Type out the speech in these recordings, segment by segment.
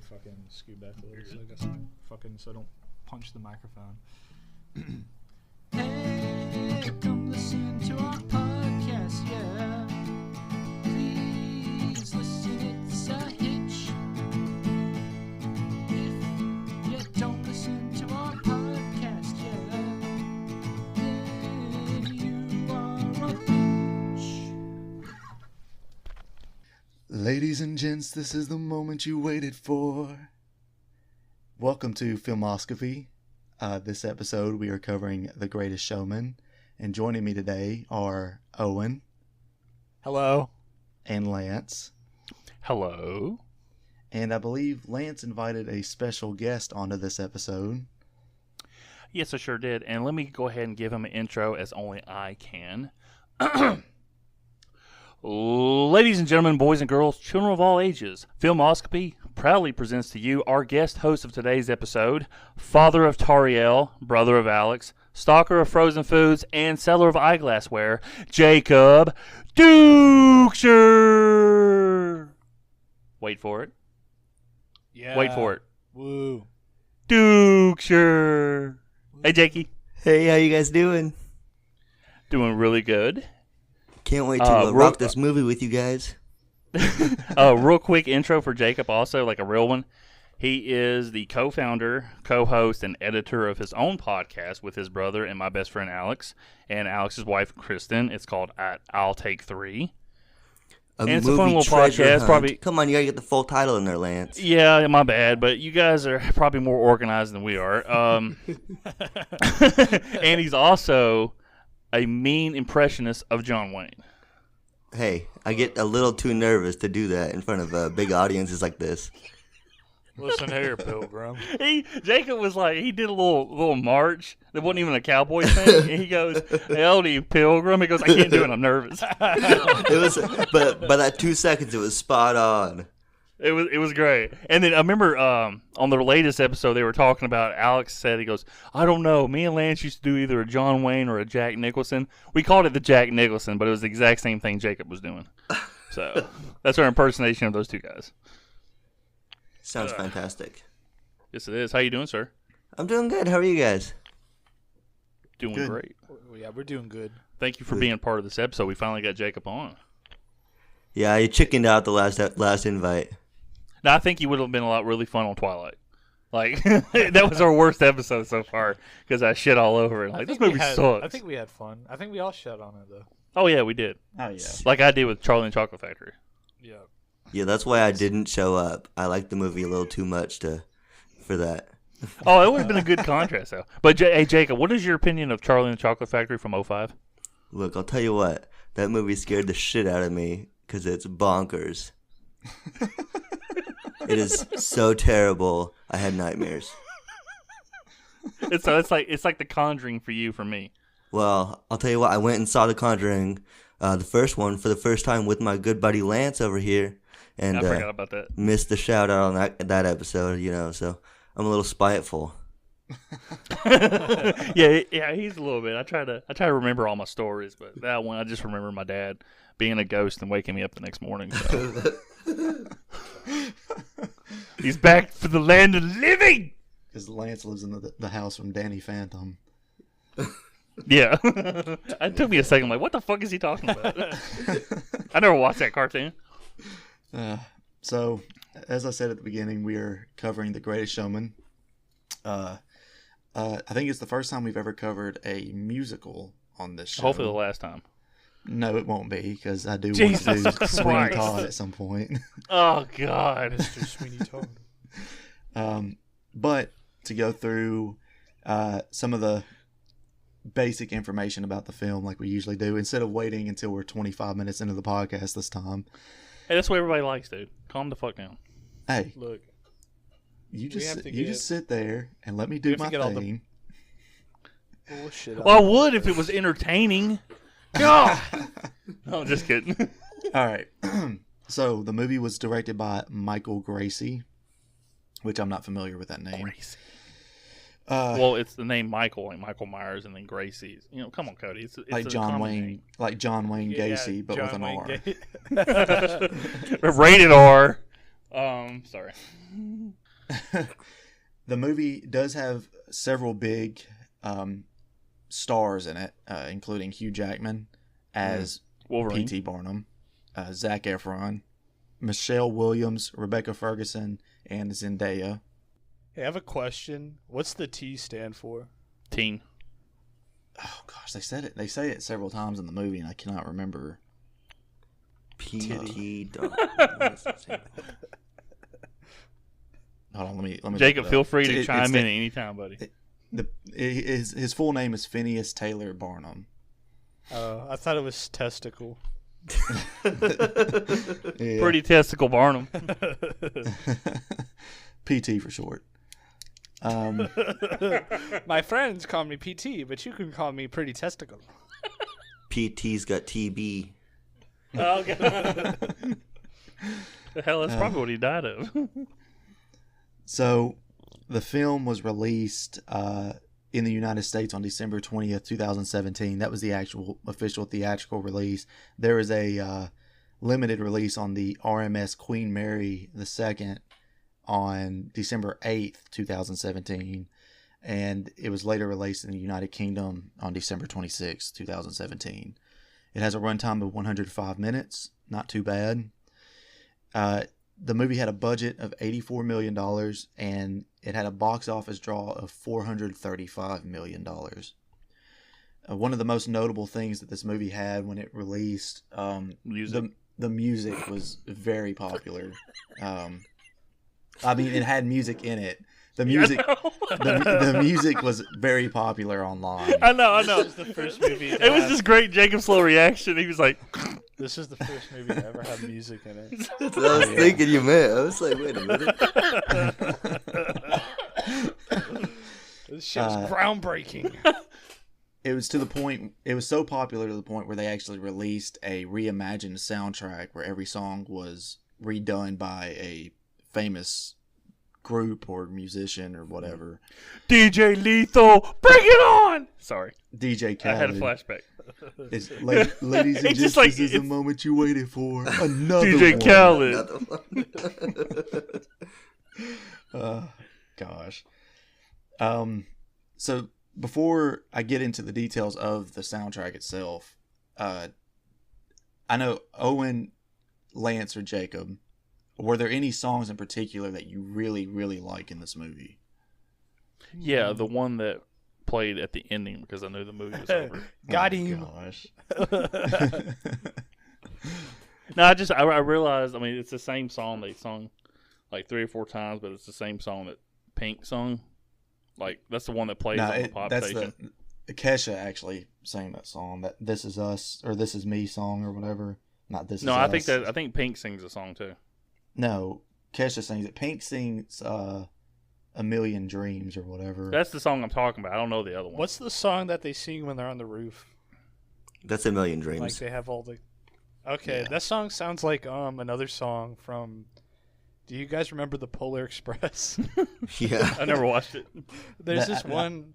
fucking scoot back a little so I don't punch the microphone. Hey, come listen to our podcast, yeah. Please listen, it's a hitch. If you don't listen to our podcast, yeah, then you are a bitch. Ladies and gents, this is the moment you waited for. Welcome to Filmoscopy. This episode we are covering The Greatest Showman, and joining me today are Owen. Hello. And Lance. Hello. And I believe Lance invited a special guest onto this episode. Yes, I sure did. And let me go ahead and give him an intro as only I can. Ladies and gentlemen, boys and girls, children of all ages, Filmoscopy proudly presents to you our guest host of today's episode, father of Tariel, brother of Alex, stalker of frozen foods, and seller of eyeglassware, Jacob Duchscher. Wait for it. Yeah. Wait for it. Woo. Duchscher. Hey, Jakey. Hey, how you guys doing? Doing really good. Can't wait to rock this movie with you guys. Real quick intro for Jacob also, like a real one. He is the co-founder, co-host, and editor of his own podcast with his brother and my best friend Alex, and Alex's wife Kristen. It's called I'll Take Three. And it's a fun little podcast. Probably. Come on, you gotta get the full title in there, Lance. Yeah, my bad, but you guys are probably more organized than we are. And he's also a mean impressionist of John Wayne. Hey, I get a little too nervous to do that in front of big audiences like this. Listen here, Pilgrim. Jacob was like, he did a little march that wasn't even a cowboy thing, and he goes, "Howdy, Pilgrim." He goes, "I can't do it. I'm nervous." It was, but by that 2 seconds, it was spot on. It was great. And then I remember on the latest episode they were talking about, Alex said, he goes, "I don't know. Me and Lance used to do either a John Wayne or a Jack Nicholson. We called it the Jack Nicholson, but it was the exact same thing Jacob was doing." So that's our impersonation of those two guys. Sounds fantastic. Yes, it is. How you doing, sir? I'm doing good. How are you guys? Doing Good. great. Yeah, we're doing good. Thank you for being part of this episode. We finally got Jacob on. Yeah, I chickened out the last invite. Now, I think you would have been a lot really fun on Twilight. Like, that was our worst episode so far because I shit all over it. Like, this movie sucks. I think we had fun. I think we all shit on it, though. Oh, yeah, we did. Oh, yeah. Like I did with Charlie and the Chocolate Factory. Yeah. Yeah, that's why I didn't show up. I liked the movie a little too much for that. Oh, it would have been a good contrast, though. But, hey, Jacob, what is your opinion of Charlie and the Chocolate Factory from 2005? Look, I'll tell you what. That movie scared the shit out of me because it's bonkers. It is so terrible. I had nightmares. It's like The Conjuring for you, for me. Well, I'll tell you what. I went and saw The Conjuring, the first one, for the first time with my good buddy Lance over here. And I forgot about that. Missed the shout out on that episode, so I'm a little spiteful. yeah, he's a little bit. I try to remember all my stories, but that one I just remember my dad being a ghost and waking me up the next morning. So. He's back for the land of the living. Because Lance lives in the house from Danny Phantom. Yeah. It took me a second. I'm like, what the fuck is he talking about? I never watched that cartoon. So, as I said at the beginning, we are covering The Greatest Showman. I think it's the first time we've ever covered a musical on this show. Hopefully the last time. No, it won't be, because I do Jesus want to do Christ. Sweeney Todd at some point. Oh, God. Mr. Sweeney Todd. But to go through some of the basic information about the film like we usually do, instead of waiting until we're 25 minutes into the podcast this time. Hey, that's what everybody likes, dude. Calm the fuck down. Hey, Look. you just sit there and let me do my thing. Bullshit. Well, I would if it was entertaining. God. No, just kidding. All right. So the movie was directed by Michael Gracie, which I'm not familiar with that name. Gracie. Well, it's the name Michael, like Michael Myers, and then Gracie's. Come on, Cody. It's like John Wayne, name. like John Wayne Gacy, but John with an Wayne R. Rated R. Sorry. The movie does have several big stars in it, including Hugh Jackman as Wolverine. P.T. Barnum, Zac Efron, Michelle Williams, Rebecca Ferguson, and Zendaya. Hey, I have a question. What's the T stand for? Teen. Oh gosh, they said it. They say it several times in the movie, and I cannot remember. PT. Hold on, let me. Jacob, look it feel up. free to It's chime the- in anytime, buddy. His full name is Phineas Taylor Barnum. I thought it was testicle. Yeah. Pretty testicle Barnum. PT for short. My friends call me PT, but you can call me Pretty Testicle. PT's got TB. Oh, God. The hell, that's probably what he died of. So, the film was released in the United States on December 20th, 2017. That was the actual official theatrical release. There is a limited release on the RMS Queen Mary II on December 8th, 2017. And it was later released in the United Kingdom on December 26th, 2017. It has a runtime of 105 minutes. Not too bad. The movie had a budget of $84 million, and it had a box office draw of $435 million. One of the most notable things that this movie had when it released, Music. the music was very popular. I mean, it had music in it. The music, the music was very popular online. I know. This is the first movie. It was just great. Jacob's slow reaction. He was like, This is the first movie to ever have music in it. That's what I was thinking you meant. I was like, wait a minute. This shit is groundbreaking. It was to the point. It was so popular to the point where they actually released a reimagined soundtrack where every song was redone by a famous group or musician or whatever. DJ Lethal, bring it on! Sorry, DJ I had a Khaled. flashback. It's, ladies and It's gents, just like- this is the it's- moment you waited for. Another DJ one. Khaled. Another one. Gosh. So before I get into the details of the soundtrack itself, I know Owen, Lance, or Jacob, were there any songs in particular that you really, really like in this movie? Yeah, the one that played at the ending because I knew the movie was over. Got Oh, him. Gosh. No, I realized. I mean, it's the same song they sung like 3 or 4 times, but it's the same song that Pink sung. Like that's the one that plays on the pop station. Kesha actually sang that song, that "This Is Us" or "This Is Me" song or whatever. Not "This No, Is Us." I think Pink sings the song too. No, Kesha sings it. Pink sings "A Million Dreams" or whatever. That's the song I'm talking about. I don't know the other one. What's the song that they sing when they're on the roof? That's a million Like dreams. they have all the. Okay, Yeah. that song sounds like another song from. Do you guys remember the Polar Express? Yeah. I never watched it. There's That- this one.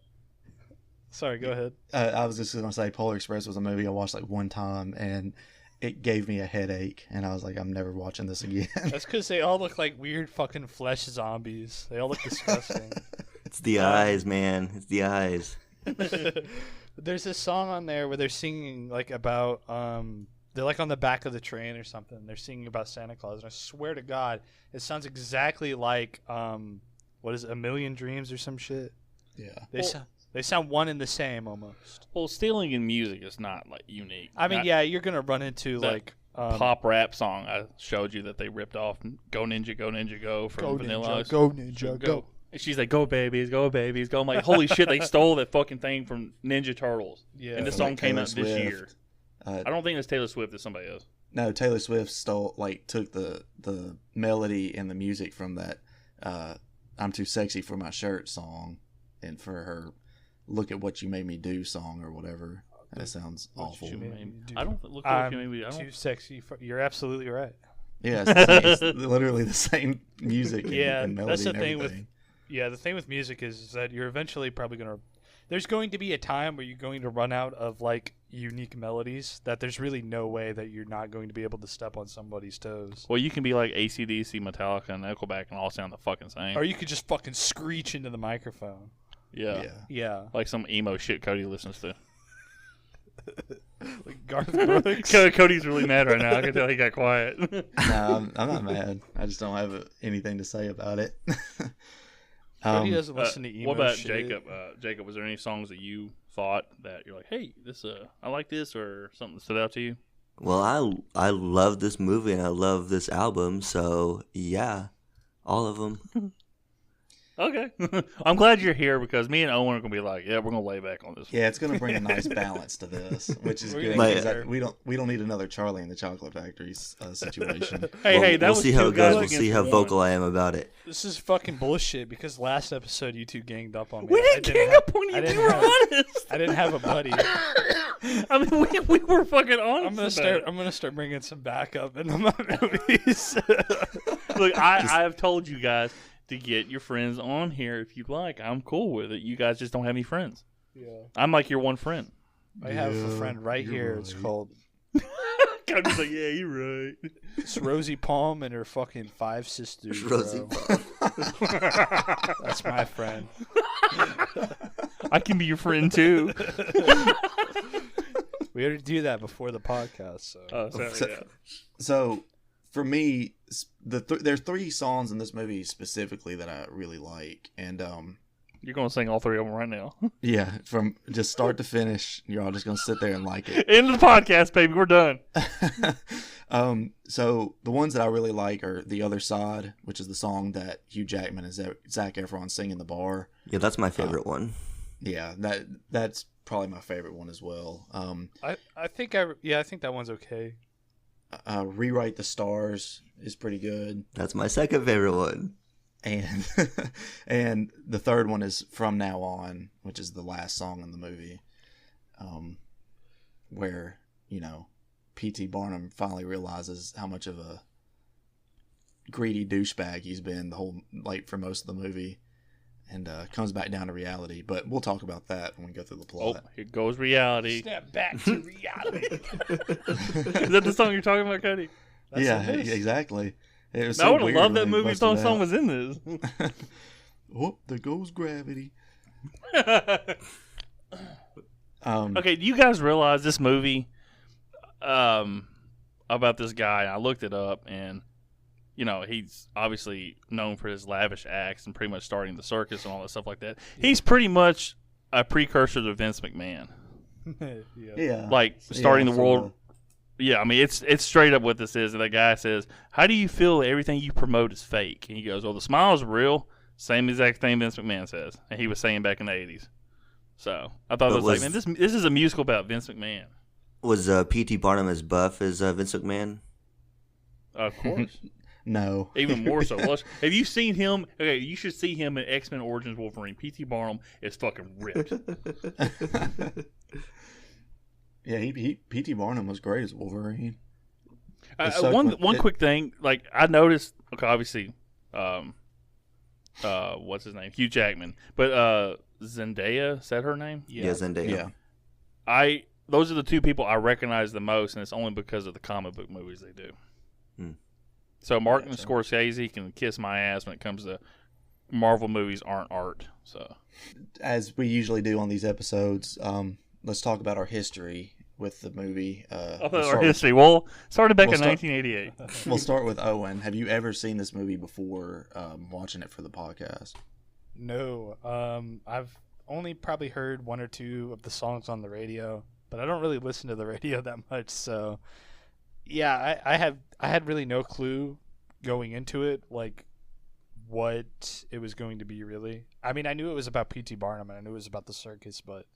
Sorry, go ahead. I was just going to say Polar Express was a movie I watched like one time, and it gave me a headache, and I was like, I'm never watching this again. That's because they all look like weird fucking flesh zombies. They all look disgusting. It's the eyes, man. It's the eyes. There's this song on there where they're singing like about they're like on the back of the train or something. They're singing about Santa Claus, and I swear to God, it sounds exactly like what is it, A Million Dreams or some shit. Yeah. They sound one and the same almost. Well, stealing in music is not like unique. I mean, Not yeah, you're gonna run into that like pop rap song I showed you that they ripped off "Go Ninja, Go Ninja, Go" from Go Vanilla Ninja, Ice. go Ninja, go. And she's like, "Go babies, go babies, go!" I'm like, "Holy shit!" They stole that fucking thing from Ninja Turtles. Yeah. And this Like song came Taylor out this Swift. year. Uh, I don't think it's Taylor Swift. It's somebody else. No, Taylor Swift took the melody and the music from that "I'm Too Sexy for My Shirt" song, and for her "Look at What You Made Me Do" song or whatever. And it sounds awful. You made me do. I don't look at what you made me do. I Too don't. sexy. You're absolutely right. Yeah, it's literally the same music. Yeah, and melody that's the and thing with- everything. Yeah, the thing with music is that you're eventually probably gonna. there's going to be a time where you're going to run out of like unique melodies that there's really no way that you're not going to be able to step on somebody's toes. Well, you can be like AC/DC, Metallica, and Nickelback and all sound the fucking same. Or you could just fucking screech into the microphone. Yeah. Yeah. Like some emo shit Cody listens to. Like Garth Brooks. Cody's really mad right now. I can tell he got quiet. No, I'm not mad. I just don't have anything to say about it. Cody doesn't listen to emo What about shit. Jacob? Jacob, was there any songs that you thought that you're like, hey, this I like this, or something that stood out to you? Well, I love this movie and I love this album, so yeah, all of them. Okay. I'm glad you're here because me and Owen are going to be like, yeah, we're going to lay back on this one. Yeah, it's going to bring a nice balance to this, which is good. Like- 'cause we don't need another Charlie and the Chocolate Factory situation. Hey, that we'll was see how two it guys goes. We'll see against how one. vocal I am about it. This is fucking bullshit because last episode you two ganged up on me. We I didn't gang up on I you. didn't We were have- honest. I didn't have a buddy. I mean, we were fucking honest. I'm gonna start bringing some backup into my movies. Look, I have told you guys to get your friends on here if you like. I'm cool with it. You guys just don't have any friends. Yeah. I'm like your one friend. I have a Yeah, friend right you're here. It's right. called Cody's like, yeah, you're right. it's Rosie Palm and her fucking 5 sisters. Rosie bro. That's my friend. I can be your friend too. We had to do that before the podcast. So Oh, sorry, yeah. So, for me, there's 3 songs in this movie specifically that I really like, and You're going to sing all 3 of them right now. yeah, from just start to finish, you're all just gonna sit there and like it. End of the podcast, baby. We're done. So the ones that I really like are "The Other Side," which is the song that Hugh Jackman and Zac Efron sing in the bar. Yeah, that's my favorite one. Yeah, that's probably my favorite one as well. I think that one's okay. "Rewrite the Stars" is pretty good. That's my second favorite one. And and the third one is "From Now On," which is the last song in the movie, where P.T. Barnum finally realizes how much of a greedy douchebag he's been for most of the movie, and comes back down to reality. But we'll talk about that when we go through the Oh, plot. here goes reality. Snap back to reality. Is that the song you're talking about, Cody? Yeah, exactly. It was I so would have weird loved when that they movie if busted the song out. was in this. Whoop! There goes gravity. Okay, do you guys realize this movie about this guy? I looked it up, and he's obviously known for his lavish acts and pretty much starting the circus and all that stuff like that. He's pretty much a precursor to Vince McMahon, Yeah, like starting the so, world. Yeah, I mean it's straight up what this is. And the guy says, "How do you feel everything you promote is fake?" And he goes, "Well, the smile's real." Same exact thing Vince McMahon says, and he was saying back in the '80s. So I thought it was like, man, this is a musical about Vince McMahon. Was P.T. Barnum as buff as Vince McMahon? Of course, No. even more so. Have you seen him? Okay, you should see him in X-Men Origins Wolverine. P.T. Barnum is fucking ripped. Yeah, P.T. Barnum was great as Wolverine. It sucked One quick thing, like I noticed. Okay, obviously, what's his name? Hugh Jackman, but Zendaya, is that her name? Yeah, Zendaya. Yeah. Those are the 2 people I recognize the most, and it's only because of the comic book movies they do. So Martin Scorsese can kiss my ass when it comes to Marvel movies aren't art. So As we usually do on these episodes, let's talk about our history with the movie. our history. Well, started back in 1988. We'll start with Owen. Have you ever seen this movie before watching it for the podcast? No, I've only probably heard 1 or 2 of the songs on the radio, but I don't really listen to the radio that much. So, yeah, I had really no clue going into it, like what it was going to be. Really, I mean, I knew it was about P.T. Barnum and I knew it was about the circus, but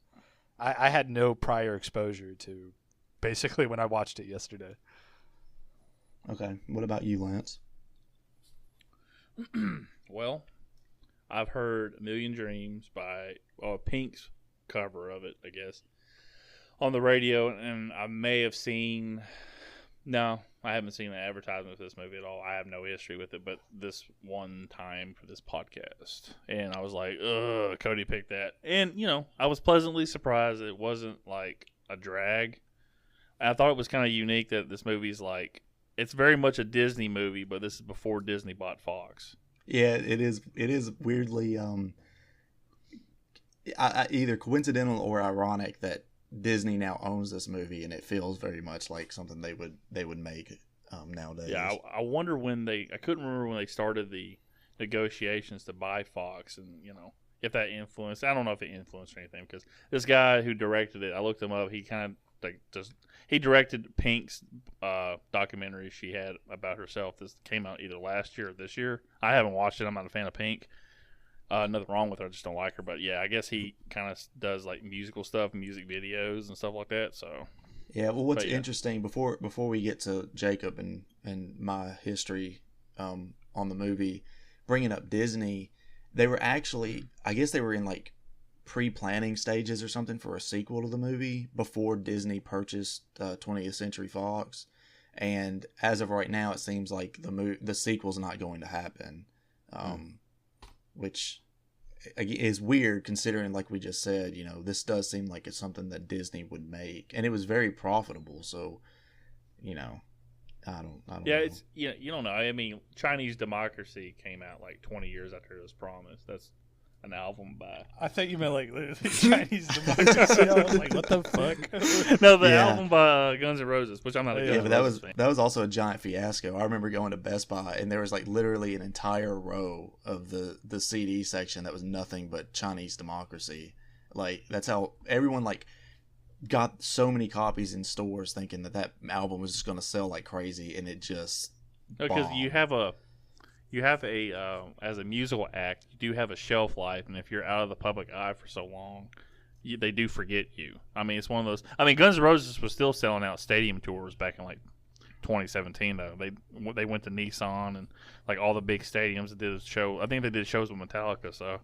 I had no prior exposure to basically when I watched it yesterday. Okay. What about you, Lance? Well, I've heard "A Million Dreams" by Pink's cover of it, I guess, on the radio, and I may have seen. No, I haven't seen an advertisement for this movie at all. I have no history with it, but this one time for this podcast, and I was like, "Ugh, Cody picked that," and I was pleasantly surprised it wasn't like a drag. I thought it was kind of unique that this movie's like it's very much a Disney movie, but this is before Disney bought Fox. Yeah, it is. It is weirdly either coincidental or ironic that Disney now owns this movie, and it feels very much like something they would make nowadays. Yeah, I wonder when I couldn't remember when they started the negotiations to buy Fox, and if that influenced. I don't know if it influenced or anything, because this guy who directed it, I looked him up. He kind of he directed Pink's documentary she had about herself. This came out either last year or this year. I haven't watched it. I'm not a fan of Pink. Nothing wrong with her. I just don't like her. But yeah, I guess he kind of does like musical stuff, music videos and stuff like that. So yeah. Well, what's interesting before we get to Jacob and my history on the movie, bringing up Disney, they were actually, I guess they were in like pre-planning stages or something for a sequel to the movie before Disney purchased 20th Century Fox. And as of right now, it seems like the sequel's not going to happen. Which is weird considering, like we just said, this does seem like it's something that Disney would make, and it was very profitable. So, I don't yeah, know. it's you don't know. I mean, Chinese Democracy came out like 20 years after it was promised. That's an album by. I thought you meant like literally Chinese Democracy. I was like, what the fuck? No, the album by Guns N' Roses, which I'm not a Guns Yeah, N' but Roses fan. that was also a giant fiasco. I remember going to Best Buy, and there was like literally an entire row of the CD section that was nothing but Chinese Democracy. Like, that's how everyone like got so many copies in stores, thinking that album was just going to sell like crazy, and it just because bombed. you have a as a musical act, you do have a shelf life, and if you're out of the public eye for so long, they do forget you. I mean, it's one of those. I mean, Guns N' Roses was still selling out stadium tours back in like 2017. Though they went to Nissan and like all the big stadiums and did a show. I think they did shows with Metallica. So,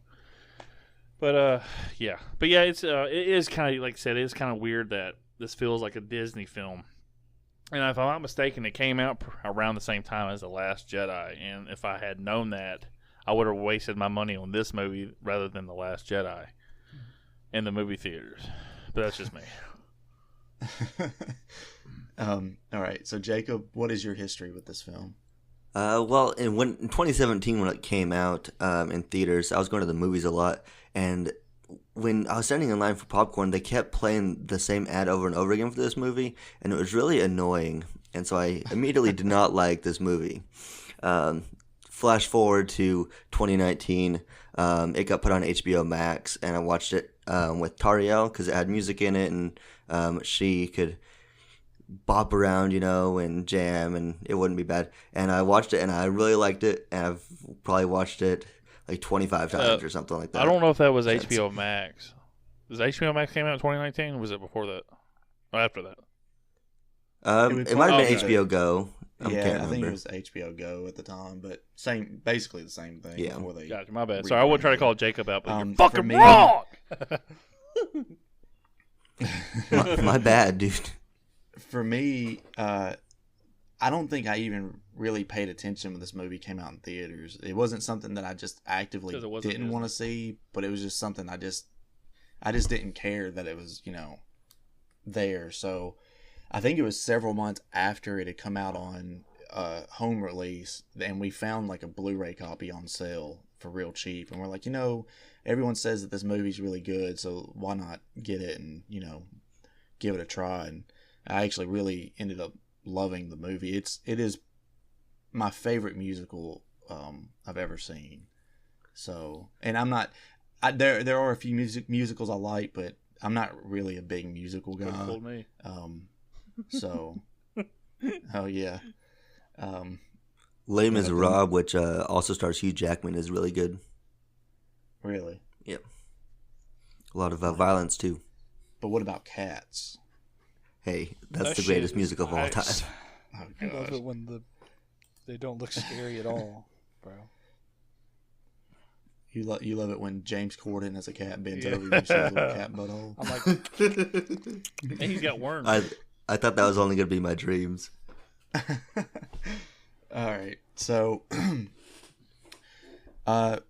but yeah, it is kind of like I said, it is kind of weird that this feels like a Disney film. And if I'm not mistaken, it came out around the same time as The Last Jedi. And if I had known that, I would have wasted my money on this movie rather than The Last Jedi in the movie theaters. But that's just me. All right. So, Jacob, what is your history with this film? Well, in 2017 when it came out in theaters, I was going to the movies a lot, and when I was standing in line for popcorn, they kept playing the same ad over and over again for this movie, and it was really annoying. And so I immediately did not like this movie. Flash forward to 2019, it got put on HBO Max, and I watched it with Tariel because it had music in it, and she could bop around, and jam, and it wouldn't be bad. And I watched it, and I really liked it, and I've probably watched it like 25 times or something like that. I don't know if that was HBO Max. Was HBO Max came out in 2019? Or was it before that? Or after that? It might have been HBO Go. I think it was HBO Go at the time, but basically the same thing. Yeah. Before they Gotcha, my bad. Sorry, I would try to call Jacob out, but you're fucking me- wrong! my bad, dude. For me, I don't think I even really paid attention when this movie came out in theaters. It wasn't something that I just actively didn't want to see, but it was just something I just didn't care that it was, there. So I think it was several months after it had come out on home release, and we found like a Blu-ray copy on sale for real cheap, and we're like, everyone says that this movie's really good, so why not get it and give it a try. And I actually really ended up loving the movie. It is my favorite musical I've ever seen. So, and I'm not. There are a few musicals I like, but I'm not really a big musical guy. Told me. So, oh yeah. Les Miserables, which also stars Hugh Jackman, is really good. Really? Yep. A lot of violence too. But what about Cats? Hey, that's the greatest music of all time. Oh I love gosh. it when they don't look scary at all, bro. You love it when James Corden as a cat bends over and shows a little cat butthole. I'm like, And he's got worms. I thought that was only going to be my dreams. All right. So, I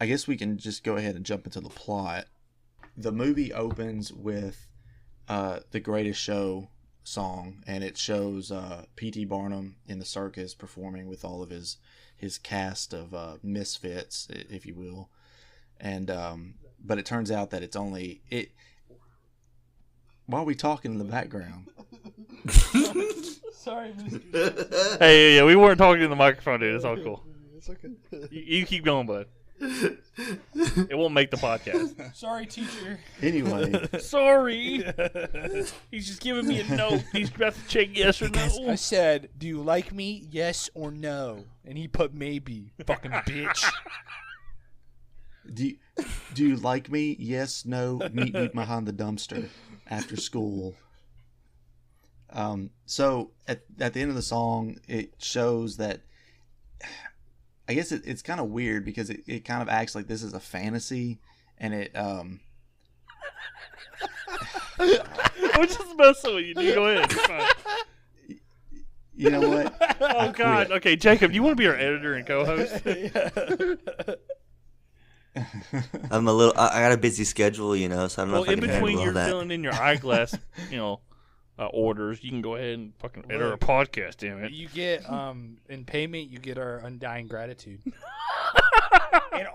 guess we can just go ahead and jump into the plot. The movie opens with the Greatest Show song, and it shows P.T. Barnum in the circus performing with all of his cast of misfits, if you will. And but it turns out that it's only it. Why are we talking in the background? Sorry, Mr. Hey, yeah, we weren't talking in the microphone, dude. It's all cool. It's okay. You keep going, bud. It won't make the podcast. Sorry, teacher. Anyway, Sorry. He's just giving me a note. He's about to check yes or no. I said, "Do you like me? Yes or no?" And he put maybe. Fucking bitch. do you like me? Yes, no. Meet me behind the dumpster after school. So at the end of the song, it shows that. I guess it's kind of weird because it kind of acts like this is a fantasy, and it I'm just messing with you, dude. Go ahead. It's fine. You know what? Oh God. Okay, Jacob, do you want to be our editor and co-host? I'm a little. I got a busy schedule, you know, so I don't know if I In can between handle all you're that. filling in your eyeglass, orders, you can go ahead and fucking edit our podcast. Damn it. You get in payment, you get our undying gratitude. and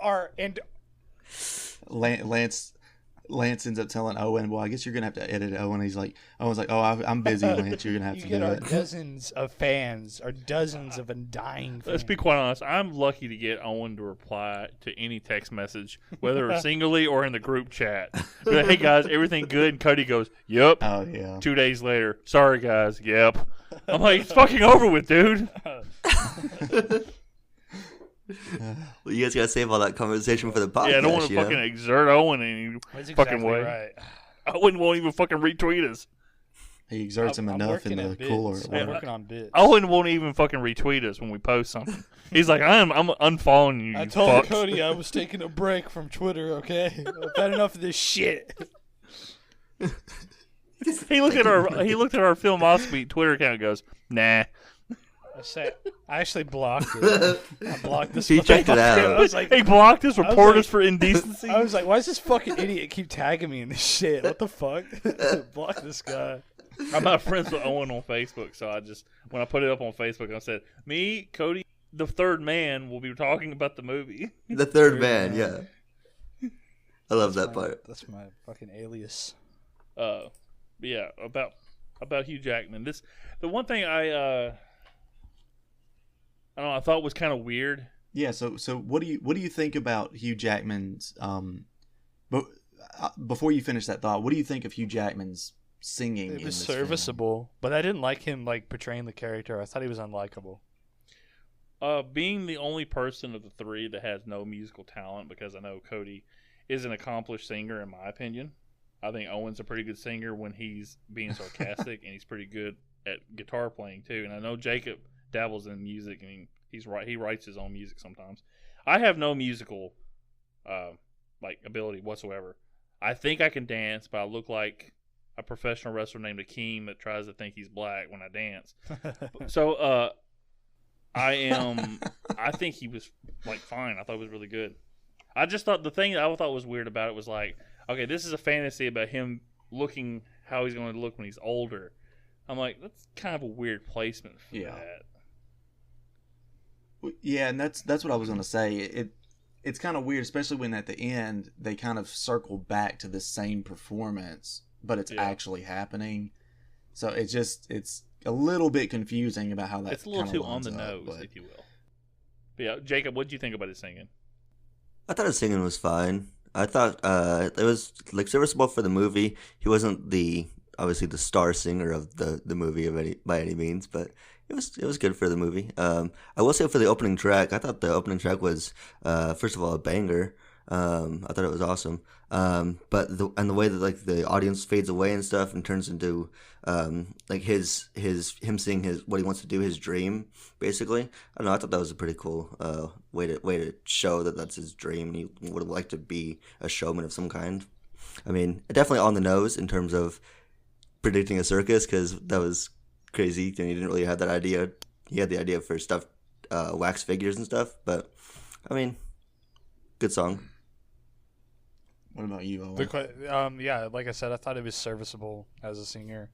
Lance ends up telling Owen, "Well, I guess you're gonna have to edit it." Owen's like, "Oh, I'm busy, Lance. You're gonna have you to get do our it." dozens of fans, our dozens of undying fans. Let's be quite honest. I'm lucky to get Owen to reply to any text message, whether singly or in the group chat. Be like, hey guys, everything good? And Cody goes, "Yep." Oh yeah. 2 days later, sorry guys, yep. I'm like, it's fucking over with, dude. Well, you guys gotta save all that conversation for the podcast. Yeah, I don't want to you know? fucking exert Owen in That's any fucking exactly way. right. Owen won't even fucking retweet us. He exerts him I'm enough in working the at bits. cooler. at I'm work. working on bits. Owen won't even fucking retweet us when we post something. He's like, I'm unfollowing you. I You told fucks. Cody I was taking a break from Twitter, okay? I've had enough of this shit. He looked at our Filmosophy Twitter account and goes, nah. I actually blocked it. I blocked this. He checked it out. I was like, Hey, blocked us, report like- us for indecency. I was like, why does this fucking idiot keep tagging me in this shit? What the fuck? Block this guy. I'm not friends with Owen on Facebook, so when I put it up on Facebook, I said, me, Cody, the third man, will be talking about the movie. The third man, yeah. I love that part. That's my fucking alias. Yeah, about Hugh Jackman. The one thing I don't know, I thought was kind of weird. Yeah. So what do you think about Hugh Jackman's? But before you finish that thought, what do you think of Hugh Jackman's singing? It in was this film? serviceable, but I didn't like him portraying the character. I thought he was unlikable. Being the only person of the three that has no musical talent, because I know Cody is an accomplished singer, in my opinion. I think Owen's a pretty good singer when he's being sarcastic, and he's pretty good at guitar playing too. And I know Jacob dabbles in music. I mean, he writes his own music sometimes. I have no musical ability whatsoever. I think I can dance, but I look like a professional wrestler named Akeem that tries to think he's black when I dance. So I think he was fine. I thought it was really good. I just thought the thing that I thought was weird about it was okay, this is a fantasy about him looking how he's going to look when he's older. I'm like, that's kind of a weird placement for that. Yeah, and that's what I was going to say. It's kind of weird, especially when at the end they kind of circle back to the same performance, but it's actually happening. So it's a little bit confusing about how that. It's a little too on the up, nose, if you will. But yeah, Jacob, what did you think about his singing? I thought his singing was fine. I thought it was serviceable for the movie. He wasn't obviously the star singer of the movie by any means, but it was good for the movie. I will say for the opening track, I thought the opening track was first of all a banger. I thought it was awesome. But the way that the audience fades away and stuff and turns into him seeing what he wants to do, his dream, basically. I don't know. I thought that was a pretty cool way to show that that's his dream and he would like to be a showman of some kind. I mean, definitely on the nose in terms of predicting a circus, because that was crazy, and he didn't really have that idea. He had the idea for stuffed wax figures and stuff, but I mean, good song. What about you, Owen? Yeah, like I said, I thought he was serviceable as a singer.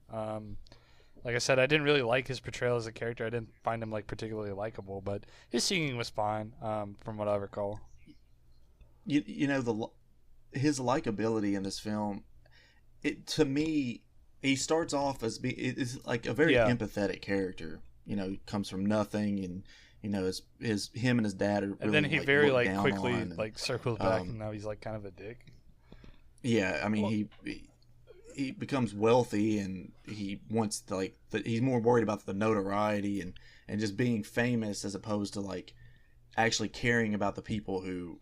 Like I said, I didn't really like his portrayal as a character. I didn't find him like particularly likable, but his singing was fine, from what I recall. You know, his likability in this film, to me, he starts off as it's like a very empathetic character. You know, he comes from nothing, and you know, him and his dad are really, and then he like, very looked like down quickly on, and, like circles back, and now he's like kind of a dick. Yeah, I mean, he becomes wealthy, and he wants to, like, he's more worried about the notoriety and just being famous as opposed to like actually caring about the people who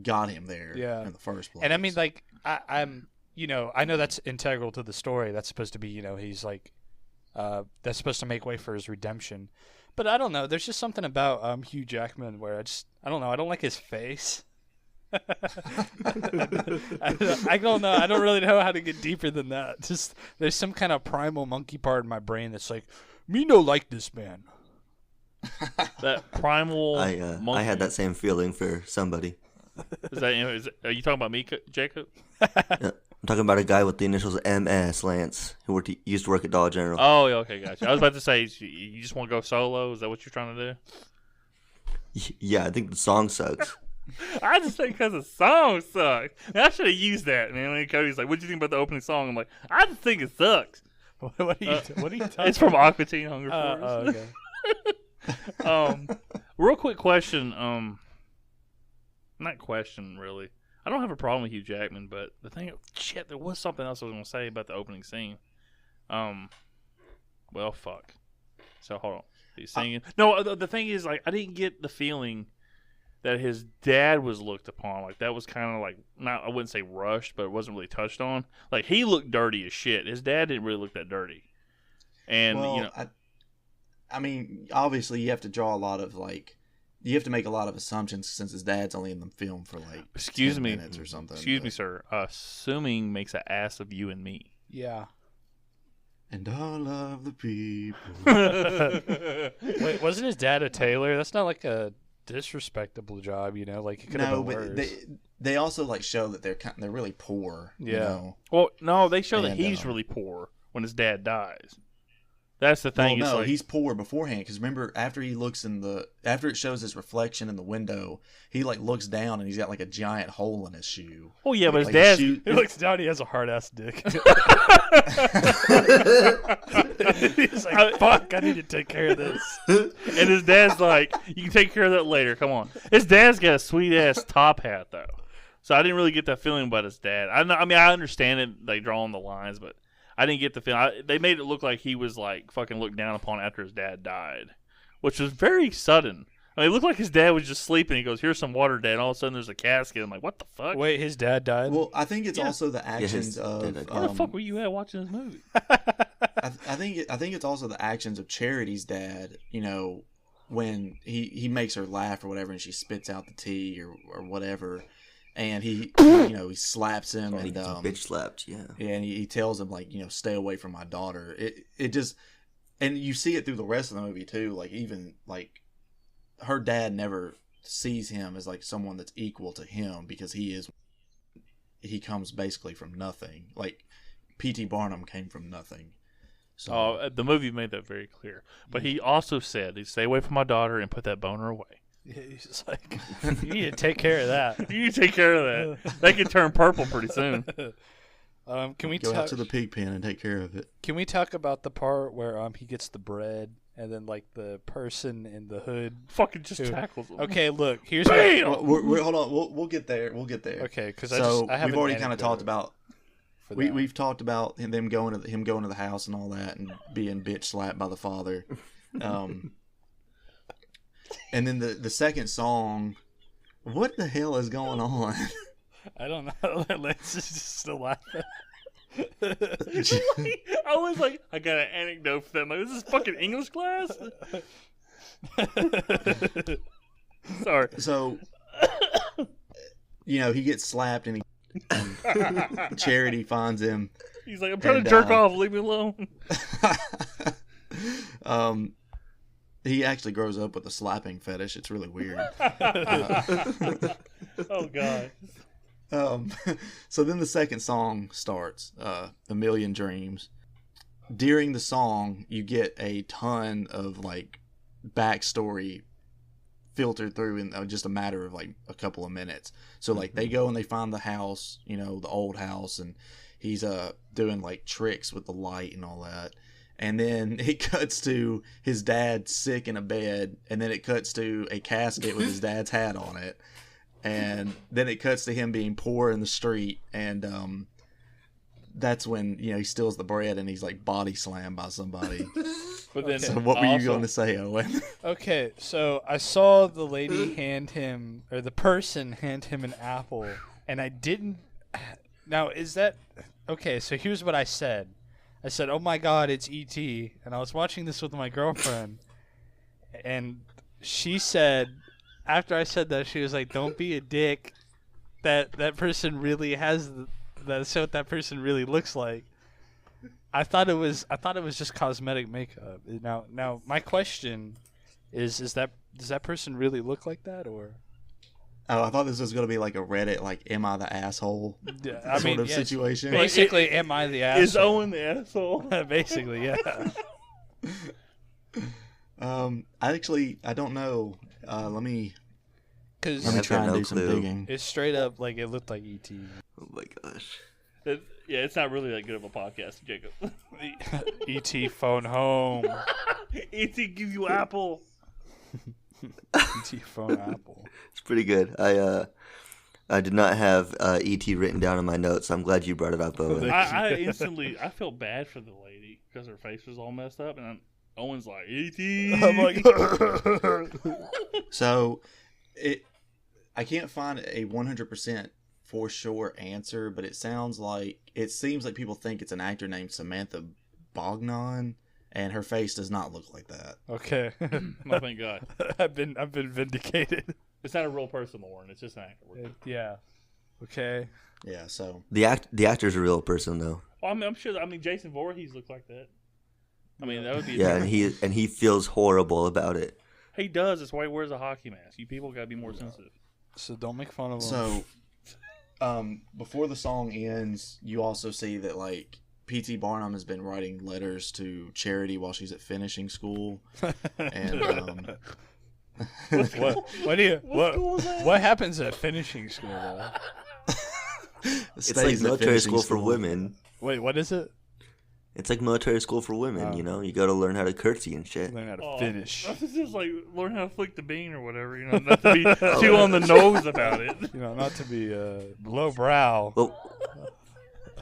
got him there in the first place. And I mean, like, I'm, you know, I know that's integral to the story. That's supposed to be, you know, he's like, that's supposed to make way for his redemption. But I don't know. There's just something about Hugh Jackman where I don't know. I don't like his face. I don't know. I don't really know how to get deeper than that. Just there's some kind of primal monkey part in my brain that's like, me no like this man. That primal. I had that same feeling for somebody. Are you talking about me, Jacob? Yeah, I'm talking about a guy with the initials MS, Lance, who used to work at Dollar General. Oh, yeah, okay, gotcha. I was about to say, you just want to go solo? Is that what you're trying to do? Yeah, I think the song sucks. I just think because the song sucks. I should have used that, man. When Cody's like, "What do you think about the opening song?" I'm like, "I just think it sucks." What are you talking It's from Aqua Teen Hunger Force. Okay. Real quick question. Not question really. I don't have a problem with Hugh Jackman, but there was something else I was gonna say about the opening scene. Well, fuck. So hold on. He's singing. No, the thing is, like, I didn't get the feeling that his dad was looked upon. Like, that was kind of like, I wouldn't say rushed, but it wasn't really touched on. Like, he looked dirty as shit. His dad didn't really look that dirty. And, well, you know. I mean, obviously you have to draw a lot of, like, you have to make a lot of assumptions since his dad's only in the film for, like, 10 minutes or something. Excuse me, sir. Assuming makes an ass of you and me. Yeah. And all of the people. Wait, wasn't his dad a tailor? That's not like a disrespectable job, you know, like it could have been worse. But they also like show that they're really poor. Yeah. You know? Well, no, they show that he's really poor when his dad dies. That's the thing. Well, no, like, he's poor beforehand because remember after it shows his reflection in the window, he like looks down and he's got like a giant hole in his shoe. Oh yeah, but like, his dad. He looks down. He has a hard ass dick. He's like, "Fuck, I need to take care of this." And his dad's like, "You can take care of that later. Come on." His dad's got a sweet ass top hat though, so I didn't really get that feeling about his dad. I mean, I understand it, like drawing the lines, but I didn't get the feeling. They made it look like he was like fucking looked down upon after his dad died, which was very sudden. I mean, it looked like his dad was just sleeping. He goes, "Here's some water, Dad." And all of a sudden, there's a casket. I'm like, "What the fuck?" Wait, his dad died? Well, I think it's also the actions of. Where the fuck were you at watching this movie? I think it's also the actions of Charity's dad. You know, when he makes her laugh or whatever, and she spits out the tea or whatever, and he he slaps him and bitch slapped, yeah. Yeah, and he tells him like stay away from my daughter. It just, and you see it through the rest of the movie too. Like even like her dad never sees him as like someone that's equal to him because he comes basically from nothing. Like P.T. Barnum came from nothing. So the movie made that very clear. But he also said, "Stay away from my daughter and put that boner away." Yeah, he's just like, "You need to take care of that." You need to take care of that. They could turn purple pretty soon. Can we go out to the pig pen and take care of it? Can we talk about the part where he gets the bread and then like the person in the hood fucking just tackles him? Okay, look, here's hold on, we'll get there. Okay, because we've already kind of talked about. We've talked about him going to the house and all that, and being bitch slapped by the father. And then the second song, what the hell is going on? I don't know. Let's just still laughing. I was like, I got an anecdote for them. Like, this is fucking English class. Sorry. So, he gets slapped and Charity finds him. He's like, I'm trying to jerk off. Leave me alone. He actually grows up with a slapping fetish. It's really weird. Oh God. So then the second song starts, A Million Dreams. During the song, you get a ton of like backstory filtered through in just a matter of like a couple of minutes. So like they go and they find the house, the old house, and he's doing like tricks with the light and all that. And then it cuts to his dad sick in a bed, and then it cuts to a casket with his dad's hat on it. And then it cuts to him being poor in the street, and that's when he steals the bread and he's like body slammed by somebody. But then, So what were you going to say, Owen? Okay, so I saw the lady the person hand him an apple, and I didn't. Now, is that okay? So here's what I said. I said, "Oh my God, it's E.T." And I was watching this with my girlfriend, and she said, after I said that, she was like, "Don't be a dick. That person really has that's what that person really looks like." I thought it was just cosmetic makeup. Now my question is does that person really look like that, or? Oh, I thought this was going to be like a Reddit, like, am I the asshole sort of situation. Basically, am I the asshole? Is Owen the asshole? Basically, yeah. I don't know. Let me Because try and do no some clue. digging. it's straight up like it looked like E.T. Oh my gosh. Yeah, it's not really that good of a podcast, Jacob. E.T. phone home. E.T. give you apple. E.T. phone apple. It's pretty good. I did not have E.T. written down in my notes, so I'm glad you brought it up, Owen. I felt bad for the lady because her face was all messed up, and Owen's like, E.T. I'm like, So, I can't find a 100% for sure answer, but it seems like people think it's an actor named Samantha Bognon, and her face does not look like that. okay. Oh, thank God. I've been vindicated. It's not a real person, Lauren. It's just an actor. Yeah. Okay. Yeah, so The actor's a real person, though. Well, I'm sure. Jason Voorhees looked like that. I mean, that would be. Yeah, and he feels horrible about it. He does. That's why he wears a hockey mask. You people gotta be more sensitive. So don't make fun of him. So, before the song ends, you also see that like P.T. Barnum has been writing letters to Charity while she's at finishing school, and what happens at finishing school though? It's like military school for women. Wait, what is it? It's like military school for women, You go to learn how to curtsy and shit. Learn how to finish. This is like learn how to flick the bean or whatever. Not to be too on the nose about it. Not to be low brow. Well,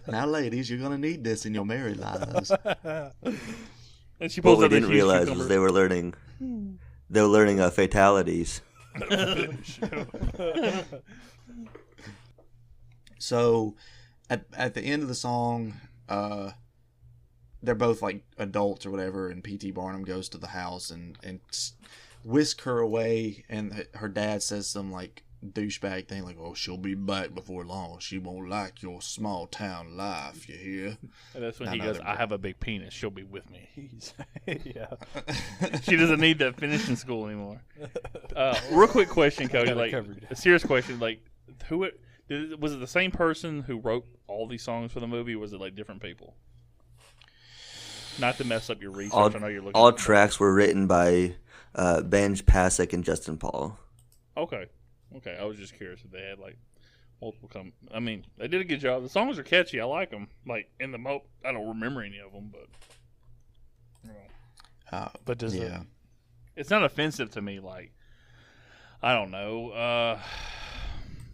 Now, ladies, you're gonna need this in your married lives. And she what pulls we out the didn't huge realize cucumber. was they were learning fatalities. So, at the end of the song, they're both like adults or whatever, and P.T. Barnum goes to the house and whisk her away, and her dad says some like douchebag thing like, "Oh, she'll be back before long. She won't like your small town life. You hear?" And that's when No, he no, goes, they're "I have a big penis. She'll be with me." Yeah. She doesn't need to finish in school anymore. Real quick question, Cody. Got it Like covered. a serious question. Like, was it the same person who wrote all these songs for the movie? Or was it like different people? Not to mess up your research. I know you're looking. All tracks were written by Benj Pasek and Justin Paul. Okay. I was just curious if they had like multiple I mean, they did a good job. The songs are catchy. I like them. Like I don't remember any of them, but But does yeah. it's not offensive to me. Like I don't know.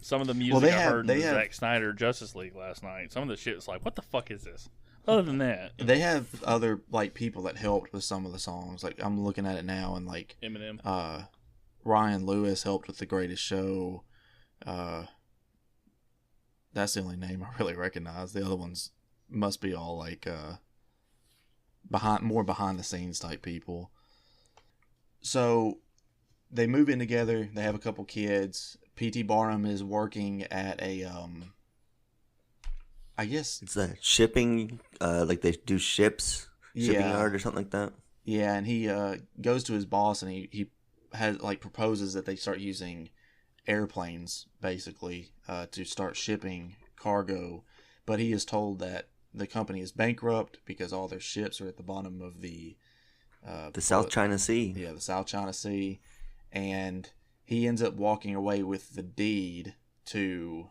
Some of the music I heard in the Zack Snyder Justice League last night. Some of the shit is like, what the fuck is this? Other than that, They have other like people that helped with some of the songs. Like I'm looking at it now, and like Eminem. Ryan Lewis helped with The Greatest Show. That's the only name I really recognize. The other ones must be all like behind the scenes type people. So they move in together. They have a couple kids. P.T. Barnum is working at a I guess It's that shipping, like they do shipping Yeah. yard or something like that. Yeah, and he goes to his boss and he has like proposes that they start using airplanes basically to start shipping cargo, but he is told that the company is bankrupt because all their ships are at the bottom of the South China Sea. Yeah, the South China Sea, and he ends up walking away with the deed to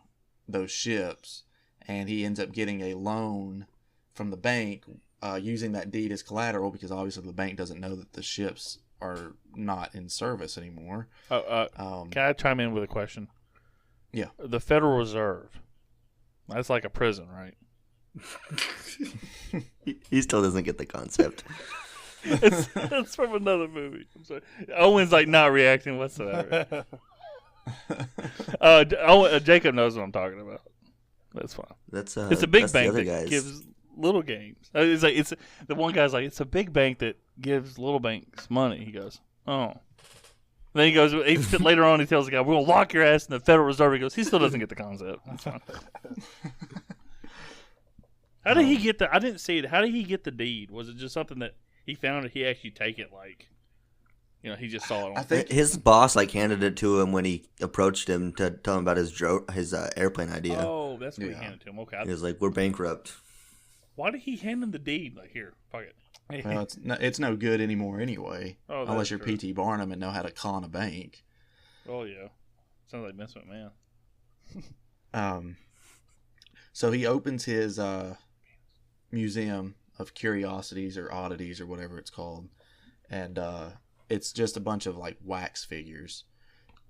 those ships, and he ends up getting a loan from the bank using that deed as collateral because obviously the bank doesn't know that the ships are not in service anymore. Can I chime in with a question? Yeah. The Federal Reserve. That's like a prison, right? He still doesn't get the concept. It's from another movie. I'm sorry. Owen's like not reacting whatsoever. Jacob knows what I'm talking about. That's fine. It's a big that's bank the other that guys. gives little games. It's the one guy's like, it's a big bank that gives little banks money. He goes, oh. Then he goes, later on he tells the guy, we're going to lock your ass in the Federal Reserve. He goes, he still doesn't get the concept. That's fine. How did he get I didn't see it. How did he get the deed? Was it just something that he found, or he actually take it like, he just saw it on? I think His boss handed it to him when he approached him to tell him about his airplane idea. Oh, that's what he handed to him. Okay. He was like, "We're bankrupt." Why did he hand him the deed? Like, here, fuck it. well, it's no good anymore anyway, Oh, that's unless you're true. P.T. Barnum and know how to con a bank. Oh, yeah. Sounds like Vince McMahon. So he opens his museum of curiosities or oddities or whatever it's called, and it's just a bunch of like wax figures,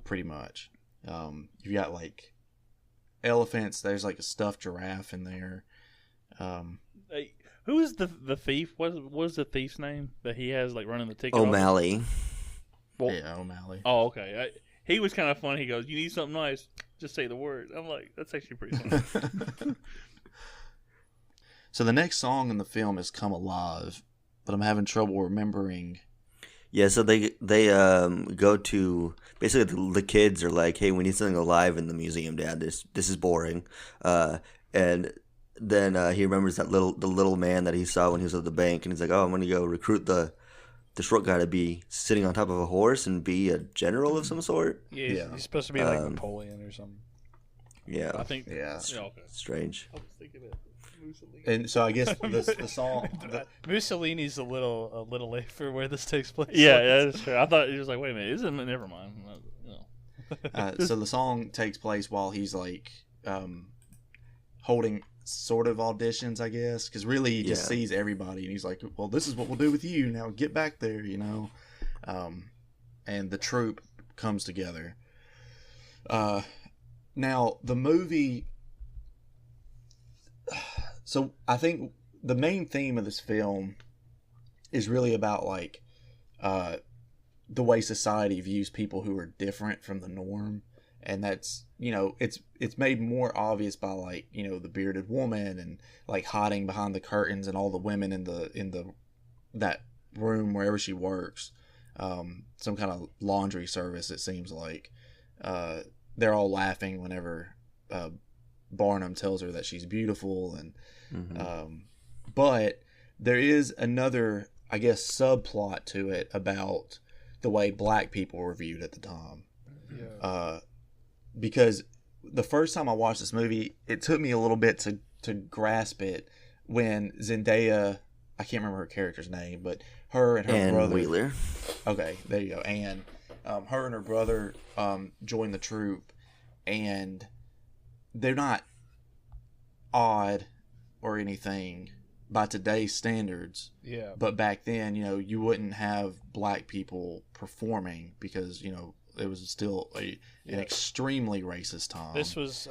pretty much. You've got like elephants. There's like a stuffed giraffe in there. Hey, who is the thief? What is the thief's name that he has like running the ticket? O'Malley. Well, Yeah, O'Malley. Oh, okay. He was kind of funny. He goes, "You need something nice? Just say the word." I'm like, that's actually pretty funny. So the next song in the film is "Come Alive," but I'm having trouble remembering. Yeah, so they go to basically the kids are like, "Hey, we need something alive in the museum, Dad. This is boring." And then he remembers the little man that he saw when he was at the bank, and he's like, "Oh, I'm gonna go recruit the short guy to be sitting on top of a horse and be a general of some sort." Yeah, he's supposed to be like Napoleon or something. Yeah, I think. Yeah. Okay. strange. I was thinking it. Mussolini. And so I guess the song. Mussolini's a little late for where this takes place. Yeah, that's true. I thought he was like, wait a minute, isn't it? Never mind. So the song takes place while he's like holding sort of auditions, I guess, because really he just sees everybody and he's like, well, this is what we'll do with you now, get back there, and the troupe comes together. Now the movie, so I think the main theme of this film is really about like the way society views people who are different from the norm, and that's it's made more obvious by like the bearded woman and like hiding behind the curtains and all the women in the that room wherever she works, some kind of laundry service, it seems like. They're all laughing whenever Barnum tells her that she's beautiful, and but there is another, I guess, subplot to it about the way black people were viewed at the time. Because the first time I watched this movie, it took me a little bit to grasp it when Zendaya, I can't remember her character's name, but her and her brother. Wheeler. Okay, there you go. And her and her brother joined the troupe, and they're not odd or anything by today's standards. Yeah. But back then, you wouldn't have black people performing because, it was still an extremely racist time. This was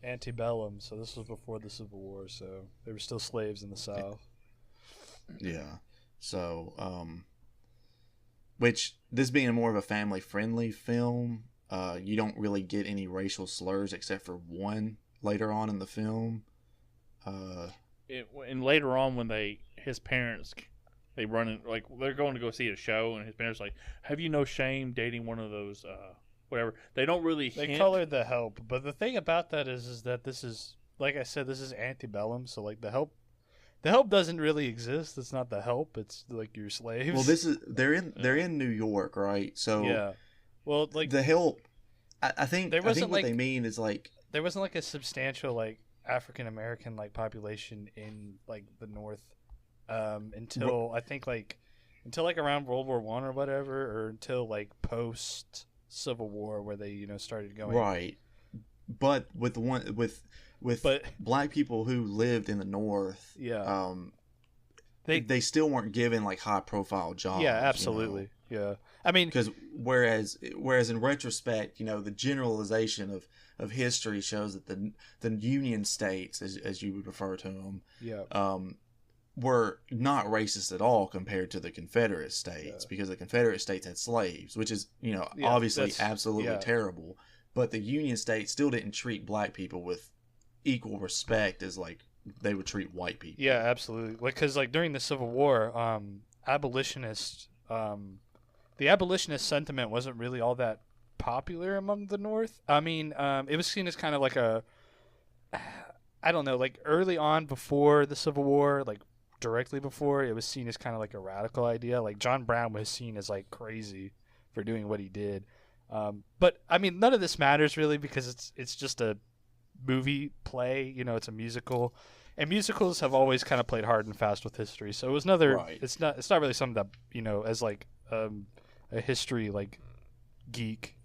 antebellum, so this was before the Civil War, so they were still slaves in the South. Yeah. So, which, this being more of a family-friendly film, you don't really get any racial slurs except for one later on in the film. And later on, when his parents, they run in, like they're going to go see a show, and his parents like, "Have you no shame dating one of those whatever?" They don't really. They colored the Help, but the thing about that is that this is, like I said, this is antebellum. So like the Help The help doesn't really exist. It's not the help. It's like your slaves. Well, they're in New York, right? So yeah. Well, like the help. I think there wasn't what like they mean is like there wasn't like a substantial like African American like population in like the North until I think like around World War One or whatever, or until like post Civil War where they started going right. But with But- black people who lived in the North, Yeah. they still weren't given like high profile jobs. Yeah, absolutely. Yeah. I mean, Because whereas in retrospect, the generalization of history shows that the Union states, as you would refer to them, yeah. were not racist at all compared to the Confederate states, because the Confederate states had slaves, which is obviously absolutely terrible. But the Union states still didn't treat black people with equal respect as like they would treat white people. Yeah, absolutely. Because like during the Civil War, the abolitionist sentiment wasn't really all that popular among the North. I mean, it was seen as kind of like I don't know, like early on before the Civil War, like directly before, it was seen as kind of like a radical idea. Like John Brown was seen as like crazy for doing what he did. But I mean, none of this matters really because it's just a movie play. It's a musical, and musicals have always kind of played hard and fast with history. So it was another. Right. It's not really something that as like a history like geek.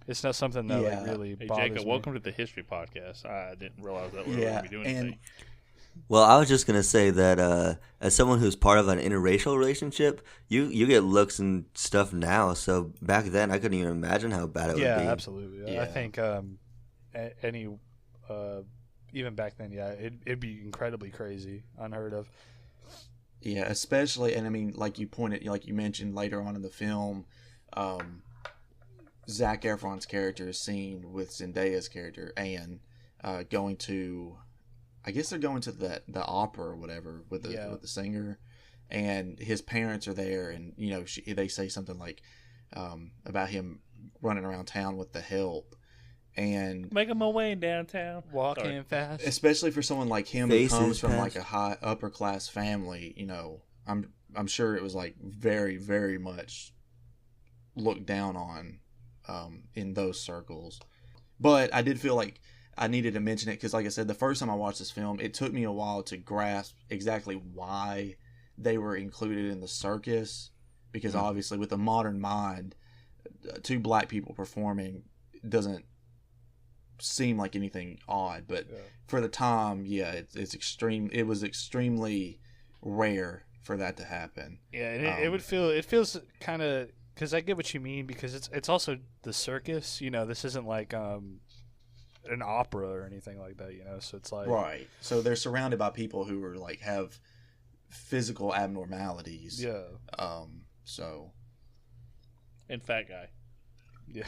It's not something that like really Hey, bothers Jacob, me. welcome to the history podcast. I didn't realize that we were Yeah, going to be doing and anything. Well, I was just gonna say that as someone who's part of an interracial relationship, you get looks and stuff now. So back then, I couldn't even imagine how bad it would be. Yeah, absolutely. Yeah. I think any even back then, it'd be incredibly crazy, unheard of. Yeah, especially, and I mean, like you mentioned later on in the film, Zac Efron's character is seen with Zendaya's character Anne going to, I guess they're going to the opera or whatever with the singer, and his parents are there, and they say something like about him running around town with the help, and Making my way in downtown. Walking fast. especially for someone like him who Faces comes from past. like a high upper class family, I'm sure it was like very, very much looked down on in those circles. But I did feel like I needed to mention it because, like I said, the first time I watched this film, it took me a while to grasp exactly why they were included in the circus. Because obviously, with the modern mind, two black people performing doesn't seem like anything odd. But for the time, it's extreme. It was extremely rare for that to happen. Yeah, and it feels kind of, because I get what you mean, because it's also the circus. This isn't like an opera or anything like that. So it's like Right. So they're surrounded by people who are like have physical abnormalities. Yeah. So. And fat guy. Yeah.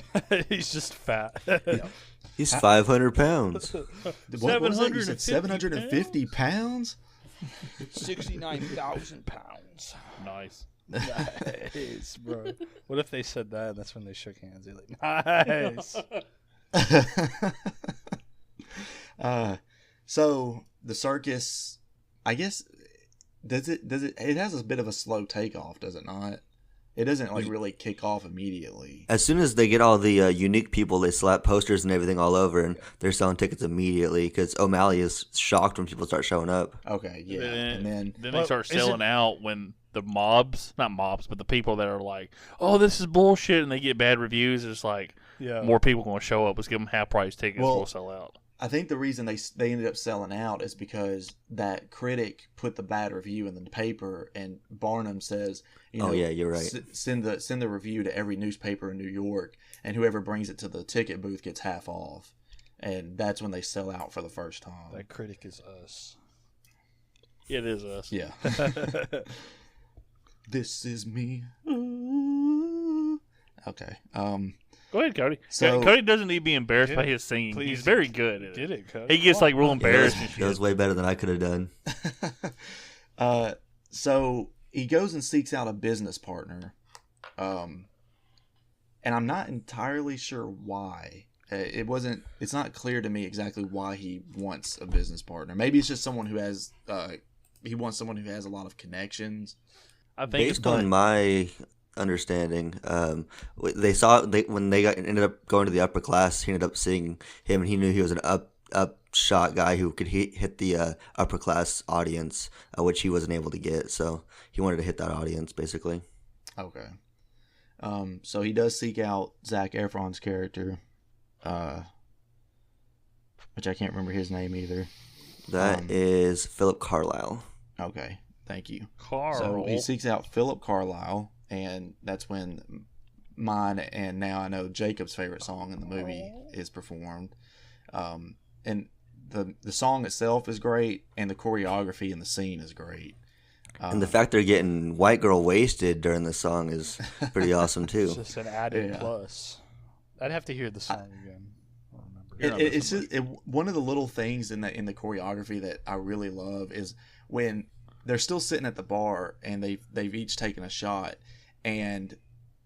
He's just fat. He's 500 pounds. What was that? You said 750 pounds? 69,000 pounds. Nice. Nice, bro. What if they said that and that's when they shook hands? They're like, nice. So the circus, I guess, it has a bit of a slow takeoff, does it not? It doesn't like really kick off immediately. As soon as they get all the unique people, they slap posters and everything all over, and they're selling tickets immediately because O'Malley is shocked when people start showing up. Okay, yeah, and then then they start selling out when the not mobs, but the people that are like, oh, this is bullshit, and they get bad reviews. It's like, more people going to show up. Let's give them half price tickets. We'll sell out. I think the reason they ended up selling out is because that critic put the bad review in the paper, and Barnum says, Oh yeah, you're right. Send the review to every newspaper in New York, and whoever brings it to the ticket booth gets half off, and that's when they sell out for the first time. That critic is us. It is us. Yeah. This is me. Okay. Go ahead, Cody. So- Cody doesn't need to be embarrassed by Yeah, his singing. please. He's very good at it. Did it, Cody? He gets like real embarrassed. and That was shit. way better than I could have done. So he goes and seeks out a business partner, and I'm not entirely sure why. It's not clear to me exactly why he wants a business partner. Maybe it's just someone who has he wants someone who has a lot of connections. I think Based on my understanding, when they ended up going to the upper class, he ended up seeing him, and he knew he was an upshot guy who could hit the upper class audience, which he wasn't able to get. So he wanted to hit that audience, basically. Okay. So he does seek out Zac Efron's character, which I can't remember his name either. That is Philip Carlisle. Okay, thank you. Carl. So he seeks out Philip Carlisle, and that's when mine and now I know Jacob's favorite song in the movie is performed. And the song itself is great, and the choreography in the scene is great. And the fact they're getting white girl wasted during the song is pretty awesome too. It's just an added plus. I'd have to hear the song again. I don't remember. It's just one of the little things in the choreography that I really love is when they're still sitting at the bar and they've each taken a shot, and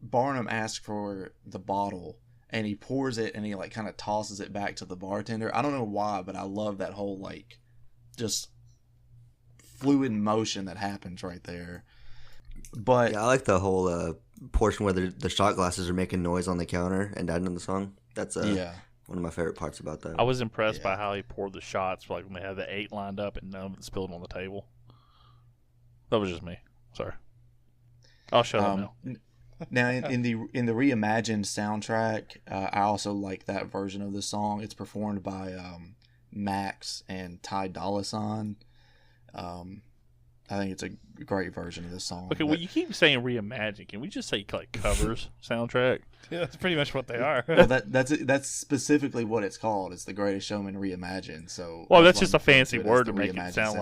Barnum asks for the bottle and he pours it and he like kind of tosses it back to the bartender. I don't know why, but I love that whole like just fluid motion that happens right there. But yeah, I like the whole portion where the shot glasses are making noise on the counter and adding in the song. That's one of my favorite parts about that. I was impressed by how he poured the shots, like when they had the 8 lined up and none of it spilled on the table. That was just me. Sorry. I'll shut up now. Now in the reimagined soundtrack, I also like that version of the song. It's performed by Max and Ty Dolla $ign. I think it's a great version of this song. Okay, well, you keep saying reimagine. Can we just say like covers soundtrack? Yeah, that's pretty much what they are. Well, that's specifically what it's called. It's the Greatest Showman reimagined. So well, that's just a fancy word to make it sound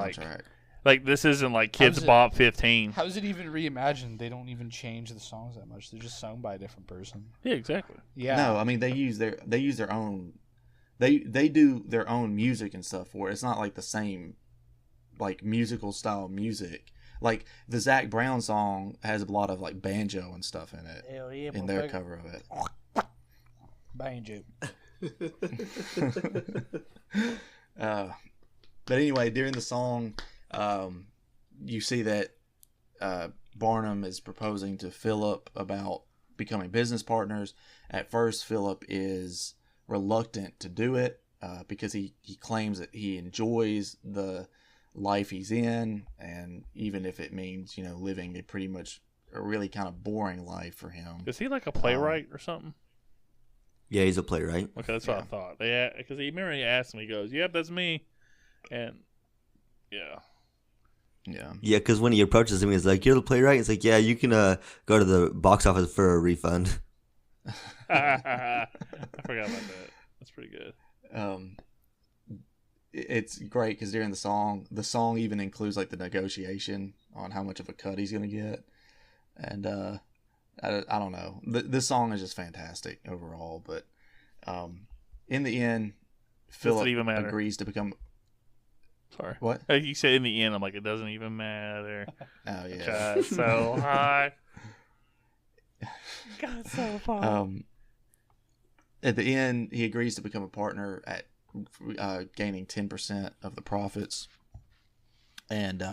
like this isn't like Kids Bop 15. How is it even reimagined? They don't even change the songs that much. They're just sung by a different person. Yeah, exactly. Yeah. No, I mean they use their own. They do their own music and stuff for it. It's not like the same like musical style music. Like the Zac Brown song has a lot of like banjo and stuff in it. Hell yeah, in their cover of it. Banjo. But anyway, during the song, you see that Barnum is proposing to Philip about becoming business partners. At first, Philip is reluctant to do it because he claims that he enjoys the life he's in, and even if it means living a really kind of boring life for him. Is he like a playwright or something? Yeah, he's a playwright. Okay, that's what I thought. Because he asked him, he goes, "Yep, that's me," and yeah, because when he approaches him, he's like, "You're the playwright." He's like, "Yeah, you can go to the box office for a refund." I forgot about that. That's pretty good. It's great because during the song even includes like the negotiation on how much of a cut he's gonna get, and I don't know. This song is just fantastic overall, but in the end, Philip agrees to become. Sorry. What? You said in the end, I'm like, it doesn't even matter. Oh yeah. God, so high. God, so far. At the end, he agrees to become a partner at gaining 10% of the profits, and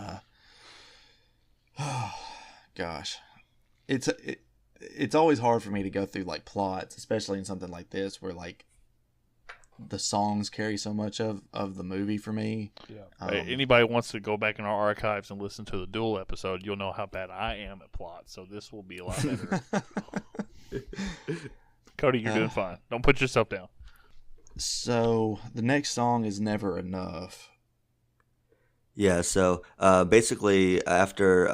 gosh, it's always hard for me to go through like plots, especially in something like this where like the songs carry so much of the movie for me. Yeah. Anybody wants to go back in our archives and listen to the Duel episode, you'll know how bad I am at plots, so this will be a lot better. Cody, you're doing fine. Don't put yourself down. So the next song is Never Enough. Yeah, so basically after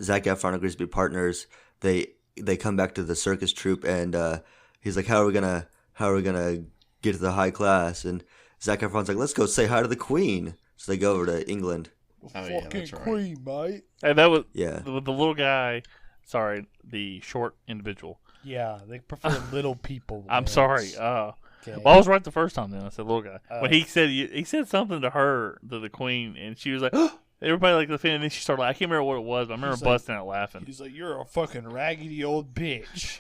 Zac Efron agrees to be partners, they come back to the circus troupe, and he's like, how are we gonna get to the high class? And Zac Efron's like, let's go say hi to the Queen. So they go over to England. Oh yeah, that's right. Queen, mate. And that was the little guy. Sorry, the short individual. Yeah, they prefer little people. I'm sorry. Okay. Well, I was right the first time. Then I said little guy. When he said something to her, to the Queen, and she was like, oh! Everybody like the fan, and then she started. I can't remember what it was, but I remember busting out laughing. He's like, "You're a fucking raggedy old bitch."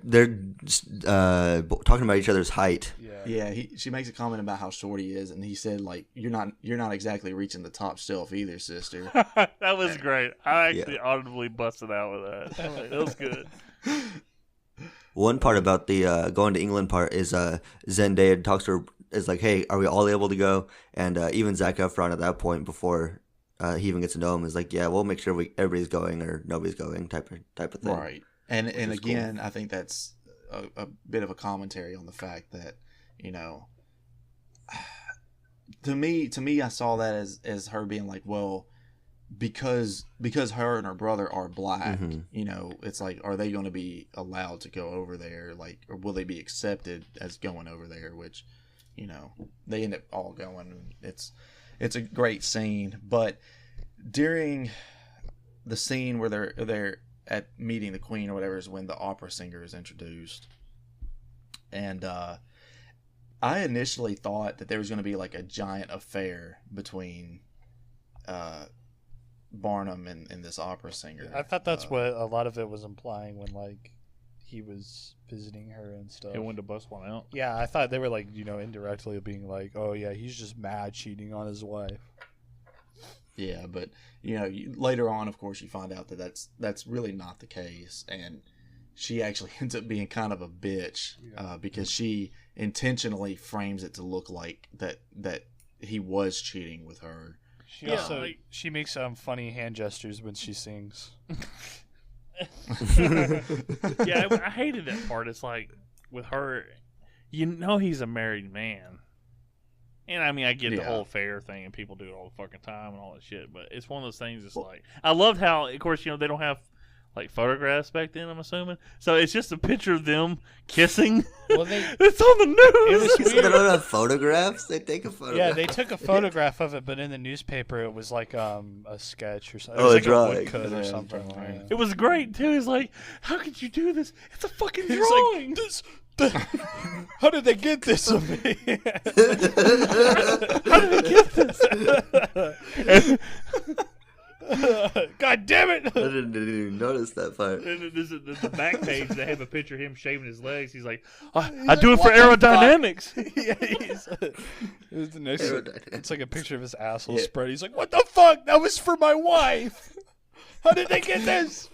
they're talking about each other's height. Yeah. Yeah, she makes a comment about how short he is, and he said like, "You're not exactly reaching the top shelf either, sister." That was great. I actually audibly busted out with that. Like, that was good. One part about the going to England part is Zendaya talks to her, is like, hey, are we all able to go? And even Zac Efron at that point, before he even gets to know him, is like, yeah, we'll make sure everybody's going or nobody's going type of thing. Right. And again, cool. I think that's a bit of a commentary on the fact that, you know, to me, I saw that as her being like, well, because her and her brother are black, you know, it's like, are they going to be allowed to go over there? Like, or will they be accepted as going over there? Which, you know, they end up all going. It's a great scene, but during the scene where they're at meeting the Queen or whatever is when the opera singer is introduced, and I initially thought that there was going to be like a giant affair between Barnum and this opera singer. I thought that's what a lot of it was implying when like he was visiting her and stuff. He wanted to bust one out. Yeah, I thought they were like, you know, indirectly being like, oh yeah, he's just mad cheating on his wife. Yeah, but you know, later on, of course, you find out that that's really not the case, and she actually ends up being kind of a bitch because she intentionally frames it to look like that he was cheating with her. She makes funny hand gestures when she sings. Yeah, I hated that part. It's like with her, you know, he's a married man. And I mean, I get the whole affair thing, and people do it all the fucking time and all that shit. But it's one of those things. It's like, I loved how, of course, you know, they don't have like photographs back then, I'm assuming. So it's just a picture of them kissing. Well, it's on the news. It was weird. They don't have photographs. They take a photograph. Yeah, they took a photograph of it, but in the newspaper it was like a sketch or something. Oh, it was like a woodcut or something. Right. It was great too. He's like, "How could you do this? It's a fucking drawing." Like, how did they get this of me? How did they get this? God damn it! I didn't even notice that part. And the back page, they have a picture of him shaving his legs. He's like, I do it for aerodynamics. It's like a picture of his asshole spread. He's like, what the fuck? That was for my wife. How did they get this?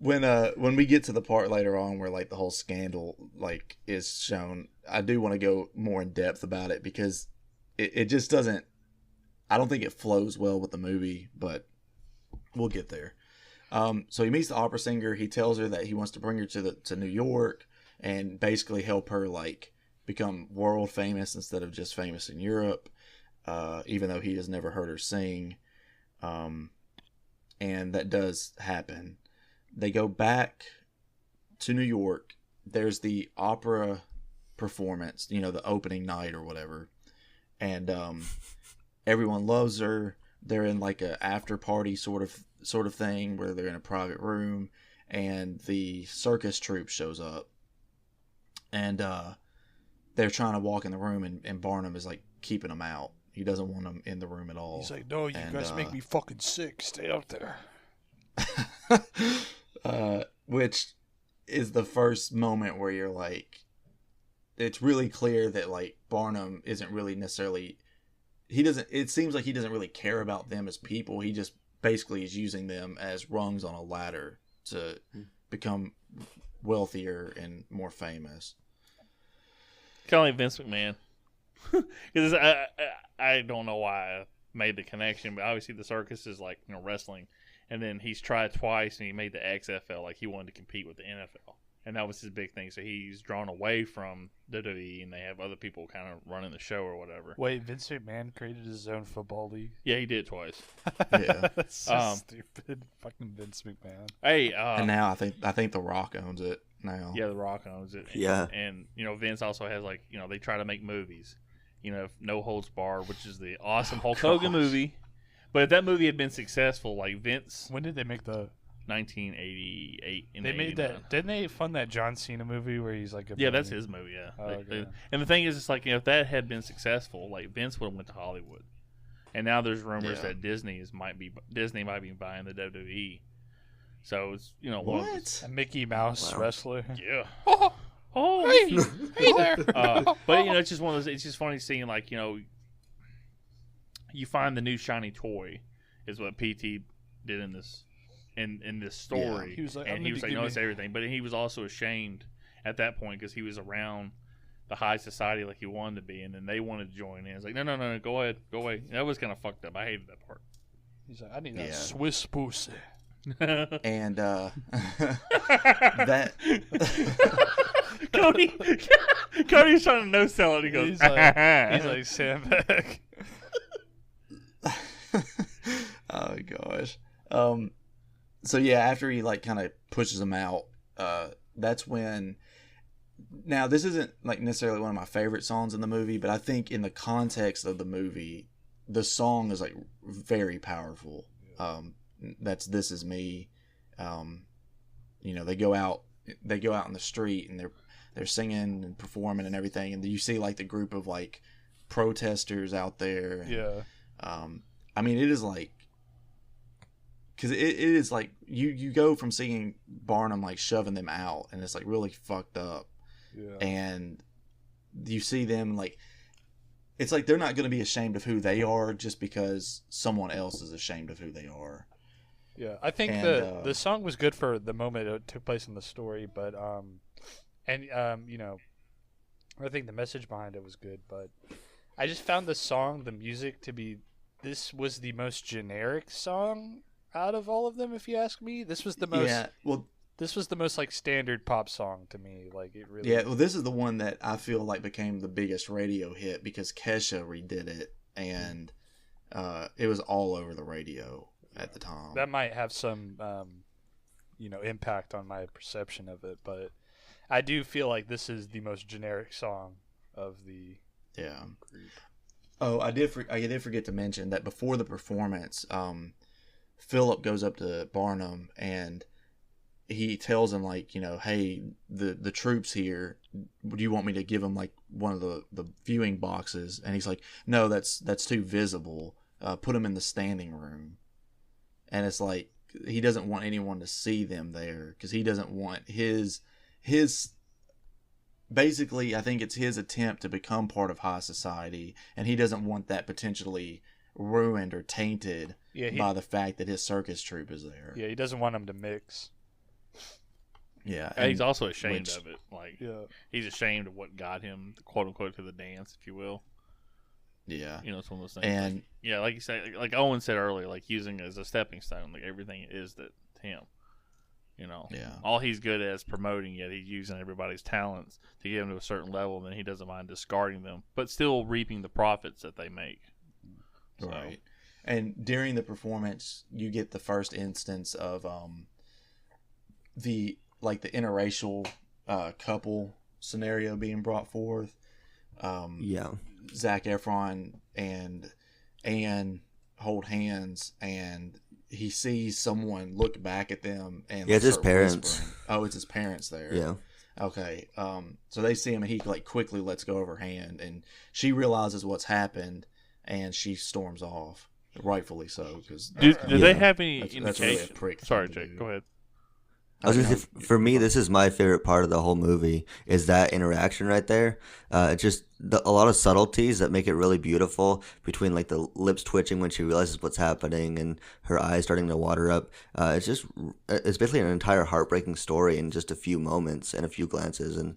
When we get to the part later on where like the whole scandal like is shown, I do want to go more in depth about it because it just doesn't. I don't think it flows well with the movie, but we'll get there. So he meets the opera singer. He tells her that he wants to bring her to New York and basically help her like become world famous instead of just famous in Europe. Even though he has never heard her sing, and that does happen. They go back to New York. There's the opera performance, you know, the opening night or whatever, and everyone loves her. They're in like a after party sort of thing where they're in a private room, and the circus troupe shows up, and they're trying to walk in the room, and Barnum is like keeping them out. He doesn't want them in the room at all. He's like, no, you guys make me fucking sick. Stay out there. Which is the first moment where you're like, it's really clear that like Barnum isn't really necessarily. It seems like he doesn't really care about them as people. He just basically is using them as rungs on a ladder to become wealthier and more famous. Kind of like Vince McMahon. Because I don't know why I made the connection, but obviously the circus is like, you know, wrestling. And then he's tried twice and he made the XFL, like he wanted to compete with the NFL. And that was his big thing. So he's drawn away from WWE, and they have other people kind of running the show or whatever. Wait, Vince McMahon created his own football league? Yeah, he did twice. Yeah, that's so stupid. Fucking Vince McMahon. Hey, and now I think The Rock owns it now. Yeah, The Rock owns it. Yeah, and you know, Vince also has like, you know, they try to make movies. You know, No Holds Barred, which is the awesome Hulk Hogan movie. But if that movie had been successful, like Vince, when did they make the? 1988. They made that. Didn't they fund that John Cena movie where he's like? That's his movie. Yeah. Okay. And the thing is, it's like, you know, if that had been successful, like Vince would have went to Hollywood, and now there's rumors that Disney might be buying the WWE. So it's, you know, what? A Mickey Mouse wrestler. Yeah. Oh, Hey there. but it's just one of those. It's just funny seeing like you find the new shiny toy, is what PT did in this story. Yeah. He was like, and he was like, no, it's everything. But he was also ashamed at that point because he was around the high society like he wanted to be, and then they wanted to join in. It's like, no, go ahead, go away. That was kind of fucked up. I hated that part. He's like, I need that Swiss pussy. And that Cody's trying to no sell it. He goes, he's like Sam Beck. Oh gosh. So yeah, after he like kind of pushes him out, that's when. Now this isn't like necessarily one of my favorite songs in the movie, but I think in the context of the movie, the song is like very powerful. That's "This Is Me." They go out in the street and they're singing and performing and everything, and you see like the group of like protesters out there. And, Yeah. I mean, it is like, because it is like you go from seeing Barnum like shoving them out, and it's like really fucked up. Yeah. And you see them like, it's like they're not going to be ashamed of who they are just because someone else is ashamed of who they are. Yeah, I think the song was good for the moment it took place in the story, but I think the message behind it was good, but I just found the music to be, this was the most generic song out of all of them, if you ask me. This was the most this was the most like standard pop song to me. Like it really. Yeah, well, this is the one that I feel like became the biggest radio hit because Kesha redid it, and it was all over the radio at the time. That might have some, impact on my perception of it, but I do feel like this is the most generic song of the group. Oh, I did forget to mention that before the performance, Philip goes up to Barnum and he tells him like, hey, the troops here, do you want me to give them like one of the viewing boxes? And he's like, no, that's too visible. Put them in the standing room. And it's like he doesn't want anyone to see them there because he doesn't want his basically, I think it's his attempt to become part of high society, and he doesn't want that potentially ruined or tainted by the fact that his circus troupe is there. Yeah, he doesn't want them to mix. Yeah, and he's also ashamed of it. Like, he's ashamed of what got him, quote unquote, to the dance, if you will. Yeah, it's one of those things. And like, like you say, like Owen said earlier, like using it as a stepping stone. Like everything is that him. All he's good at is promoting it. He's using everybody's talents to get him to a certain level, and then he doesn't mind discarding them, but still reaping the profits that they make. Right. And during the performance, you get the first instance of the interracial couple scenario being brought forth. Zac Efron and Anne hold hands, and he sees someone look back at them, and it's his parents. Whispering. Oh, it's his parents there. Yeah. Okay. So they see him, and he like quickly lets go of her hand, and she realizes what's happened, and she storms off, rightfully so. Because do they have any that's indication? really a prick. Sorry, Jake. Go ahead. I was gonna say, for me, this is my favorite part of the whole movie, is that interaction right there. Just a lot of subtleties that make it really beautiful, between like the lips twitching when she realizes what's happening and her eyes starting to water up. It's basically an entire heartbreaking story in just a few moments and a few glances, and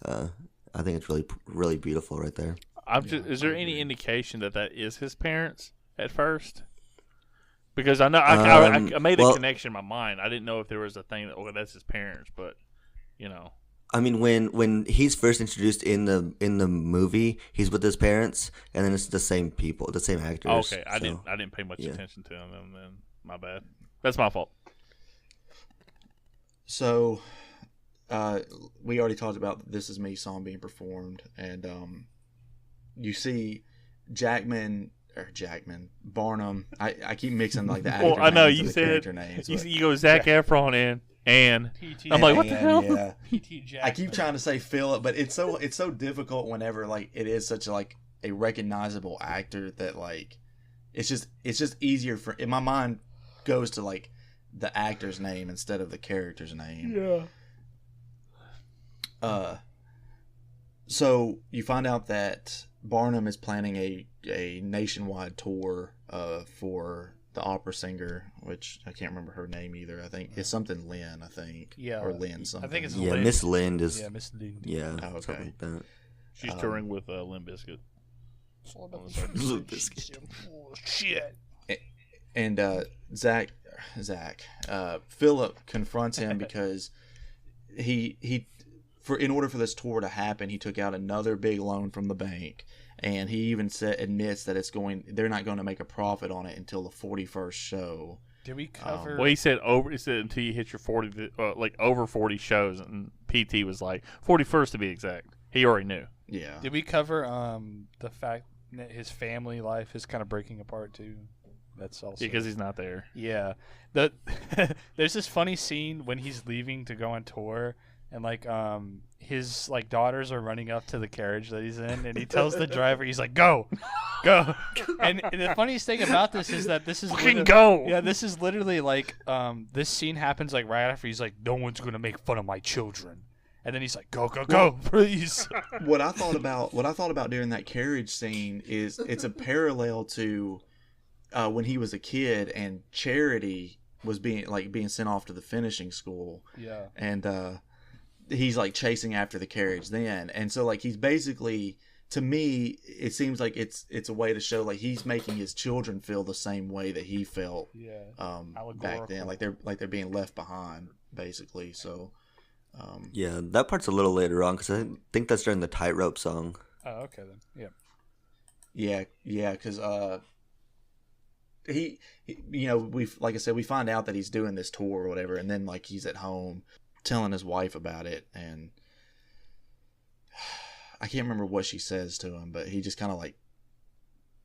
I think it's really, really beautiful right there. Is there any indication that is his parents at first? Because I know I made a connection in my mind. I didn't know if there was a thing that that's his parents, but I mean, when he's first introduced in the movie, he's with his parents, and then it's the same people, the same actors. Okay, I didn't pay much attention to him, and then my bad. That's my fault. So, we already talked about the "This Is Me" song being performed, and you see Barnum. I keep mixing like the actor well, I know names you and the said character names. You go Zac Efron in, and I'm like, what the hell? Yeah. P.T. Jackson. I keep trying to say Philip, but it's so difficult whenever like it is such like a recognizable actor that like it's just easier for my mind goes to like the actor's name instead of the character's name. Yeah. So you find out that Barnum is planning a nationwide tour for the opera singer, which I can't remember her name either. I think it's something Lynn, Yeah. or Lynn something. I think it's Yeah, Lind. Miss Lind is. Yeah, Miss Lind. Yeah, Oh, okay. something like that. She's touring with Limp Bizkit. Limp Bizkit. Oh, shit. And Philip confronts him because in order for this tour to happen, he took out another big loan from the bank, and he even admits that they're not going to make a profit on it until the 41st show. Did we cover? Well, he said until you hit your 40, over 40 shows, and PT was like 41st to be exact. He already knew. Yeah. Did we cover the fact that his family life is kind of breaking apart too? That's also Because he's not there. Yeah. There's this funny scene when he's leaving to go on tour, and his daughters are running up to the carriage that he's in, and he tells the driver, he's like, go. And the funniest thing about this is that this is Fucking go. Yeah, this is literally this scene happens right after he's like, no one's gonna make fun of my children. And then he's like, go, please. What I thought about during that carriage scene is it's a parallel to when he was a kid and Charity was being sent off to the finishing school. Yeah. And he's chasing after the carriage then. And so he's basically, to me, it seems like it's a way to show he's making his children feel the same way that he felt back then. They're being left behind, basically. So Yeah, that part's a little later on because I think that's during the Tightrope song. Oh, okay then. Yeah. Yeah, because he like I said, we find out that he's doing this tour or whatever, and then he's at home telling his wife about it, and I can't remember what she says to him, but he just kind of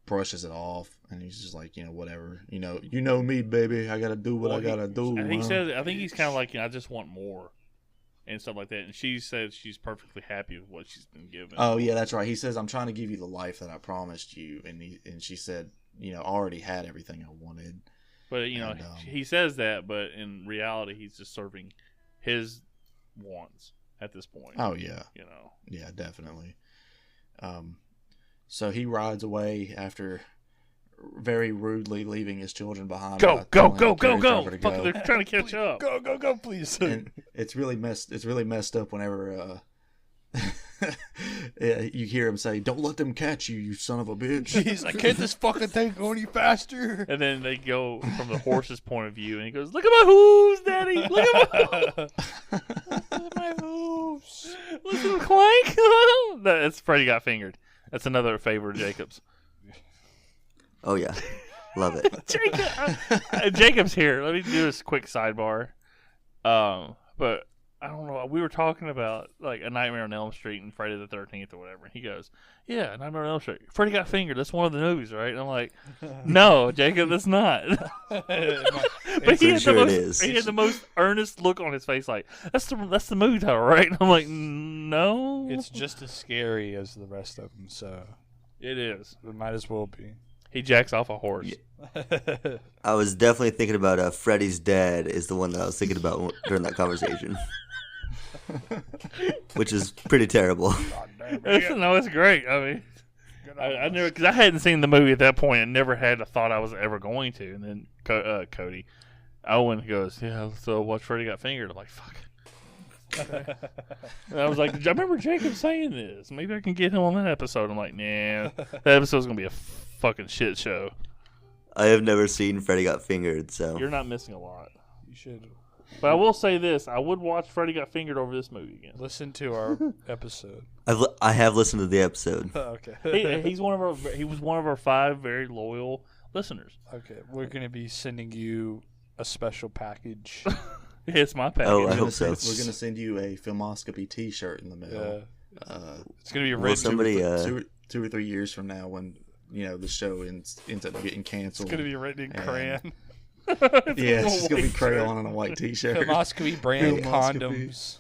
brushes it off, and he's just whatever, you know me, baby, I gotta do what I gotta do. And he says, I think he's kind of I just want more. And stuff like that, and she said she's perfectly happy with what she's been given. Oh yeah, that's right. He says, "I'm trying to give you the life that I promised you," and she said, I already had everything I wanted. But he says that, but in reality, he's just serving his wants at this point. Oh yeah, yeah, definitely. So he rides away after very rudely leaving his children behind. Go! Fuck, They're trying to catch up. Go, please. And it's really messed up whenever you hear him say, "Don't let them catch you, you son of a bitch." He's like, "Can't this fucking thing go any faster?" And then they go from the horse's point of view, and he goes, "Look at my hooves, Daddy! Look at my hooves! Listen to them clank!" That's Freddie Got Fingered. That's another favorite of Jacob's. Oh yeah, love it. Jacob's here. Let me do this quick sidebar. But I don't know. We were talking about A Nightmare on Elm Street and Friday the 13th or whatever. And he goes, "Yeah, Nightmare on Elm Street. Freddie Got Fingered. That's one of the movies, right?" And I'm like, "No, Jacob, that's not." But he had the most earnest look on his face, that's the movie title, right? And I'm like, "No, it's just as scary as the rest of them, so it is. It might as well be." He jacks off a horse. Yeah. I was definitely thinking about Freddy's Dead is the one that I was thinking about during that conversation. Which is pretty terrible. No, it's great. I mean, I never, because I hadn't seen the movie at that point and never had a thought I was ever going to. And then Cody, Owen goes, "Yeah, so watch Freddy Got Fingered." I'm like, fuck. Okay. And I was like, I remember Jacob saying this. Maybe I can get him on that episode. I'm like, nah, that episode's going to be a fucking shit show. I have never seen Freddy Got Fingered, so. You're not missing a lot. You should. But I will say this: I would watch Freddy Got Fingered over this movie again. Listen to our episode. I have listened to the episode. Okay. He was one of our 5 very loyal listeners. Okay, we're gonna be sending you a special package. It's my package. Oh, I hope so. We're gonna send you a Filmoscopy T-shirt in the mail. It's gonna be Will red. somebody? 2 or 3 years from now, when the show ends up getting canceled. It's gonna be written in crayon. Yeah, it's just gonna be crayon on a white T-shirt. Filmoscopy brand condoms.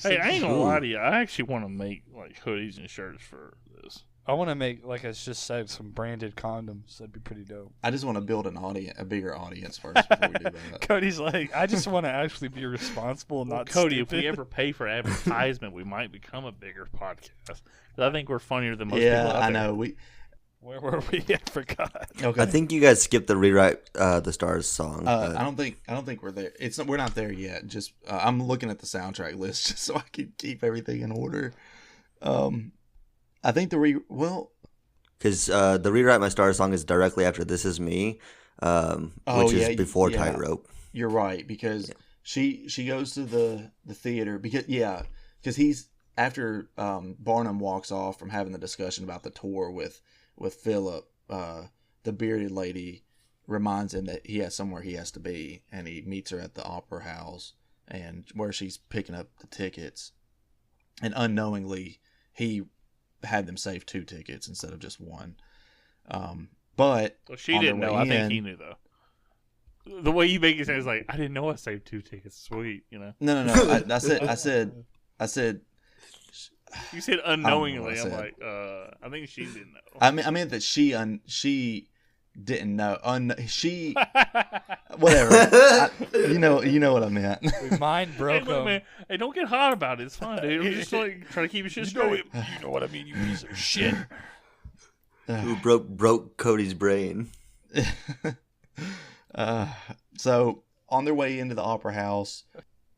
Hey, I ain't gonna lie to you. I actually want to make hoodies and shirts for this. I want to make, like I just said, some branded condoms. That'd be pretty dope. I just want to build a bigger audience first before we do that. Cody's like, I just want to actually be responsible, Well, not Cody, stupid. if we ever pay for advertisement, we might become a bigger podcast. 'Cause I think we're funnier than most Yeah, people out I there. know. Where were we? I forgot. Okay. I think you guys skipped the rewrite the stars song. I don't think we're there. We're not there yet. Just I'm looking at the soundtrack list just so I can keep everything in order. I think Because the rewrite my stars song is directly after "This Is Me," which is before "Tightrope." You're right, because she goes to the theater because he's after Barnum walks off from having the discussion about the tour with Philip. The bearded lady reminds him that he has somewhere he has to be, and he meets her at the opera house, and where she's picking up the tickets, and unknowingly he had them save 2 tickets instead of just 1. But Well, she didn't know. I think he knew though. The way you make it sound is like, I didn't know I saved 2 tickets. Sweet, you know. No. I said. You said unknowingly. I I'm said. like, I think she didn't know. I meant that she didn't know. She whatever. You know what I meant. Mine Hey, broke look, him. man. Hey, don't get hot about it. It's fine, dude. We're just like trying to keep your shit straight. You know what I mean, you piece of shit. Who broke Cody's brain? So on their way into the opera house,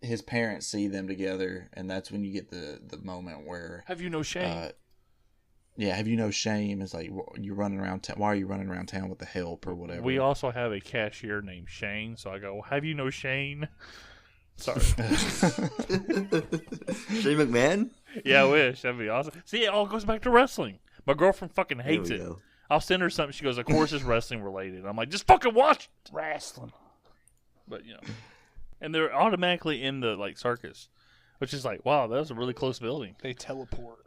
his parents see them together, and that's when you get the moment where Have you no shame? have you no shame? It's like you're running around. Why are you running around town with the help or whatever? We also have a cashier named Shane, so I go, have you no Shane? Sorry. Shane McMahon? Yeah, I wish. That'd be awesome. See, it all goes back to wrestling. My girlfriend fucking There hates we it. go. I'll send her something. She goes, of course it's wrestling related. I'm like, just fucking watch Wrestling. But, you know. And they're automatically in the, like, circus. Which is like, wow, that was a really close building. They teleport.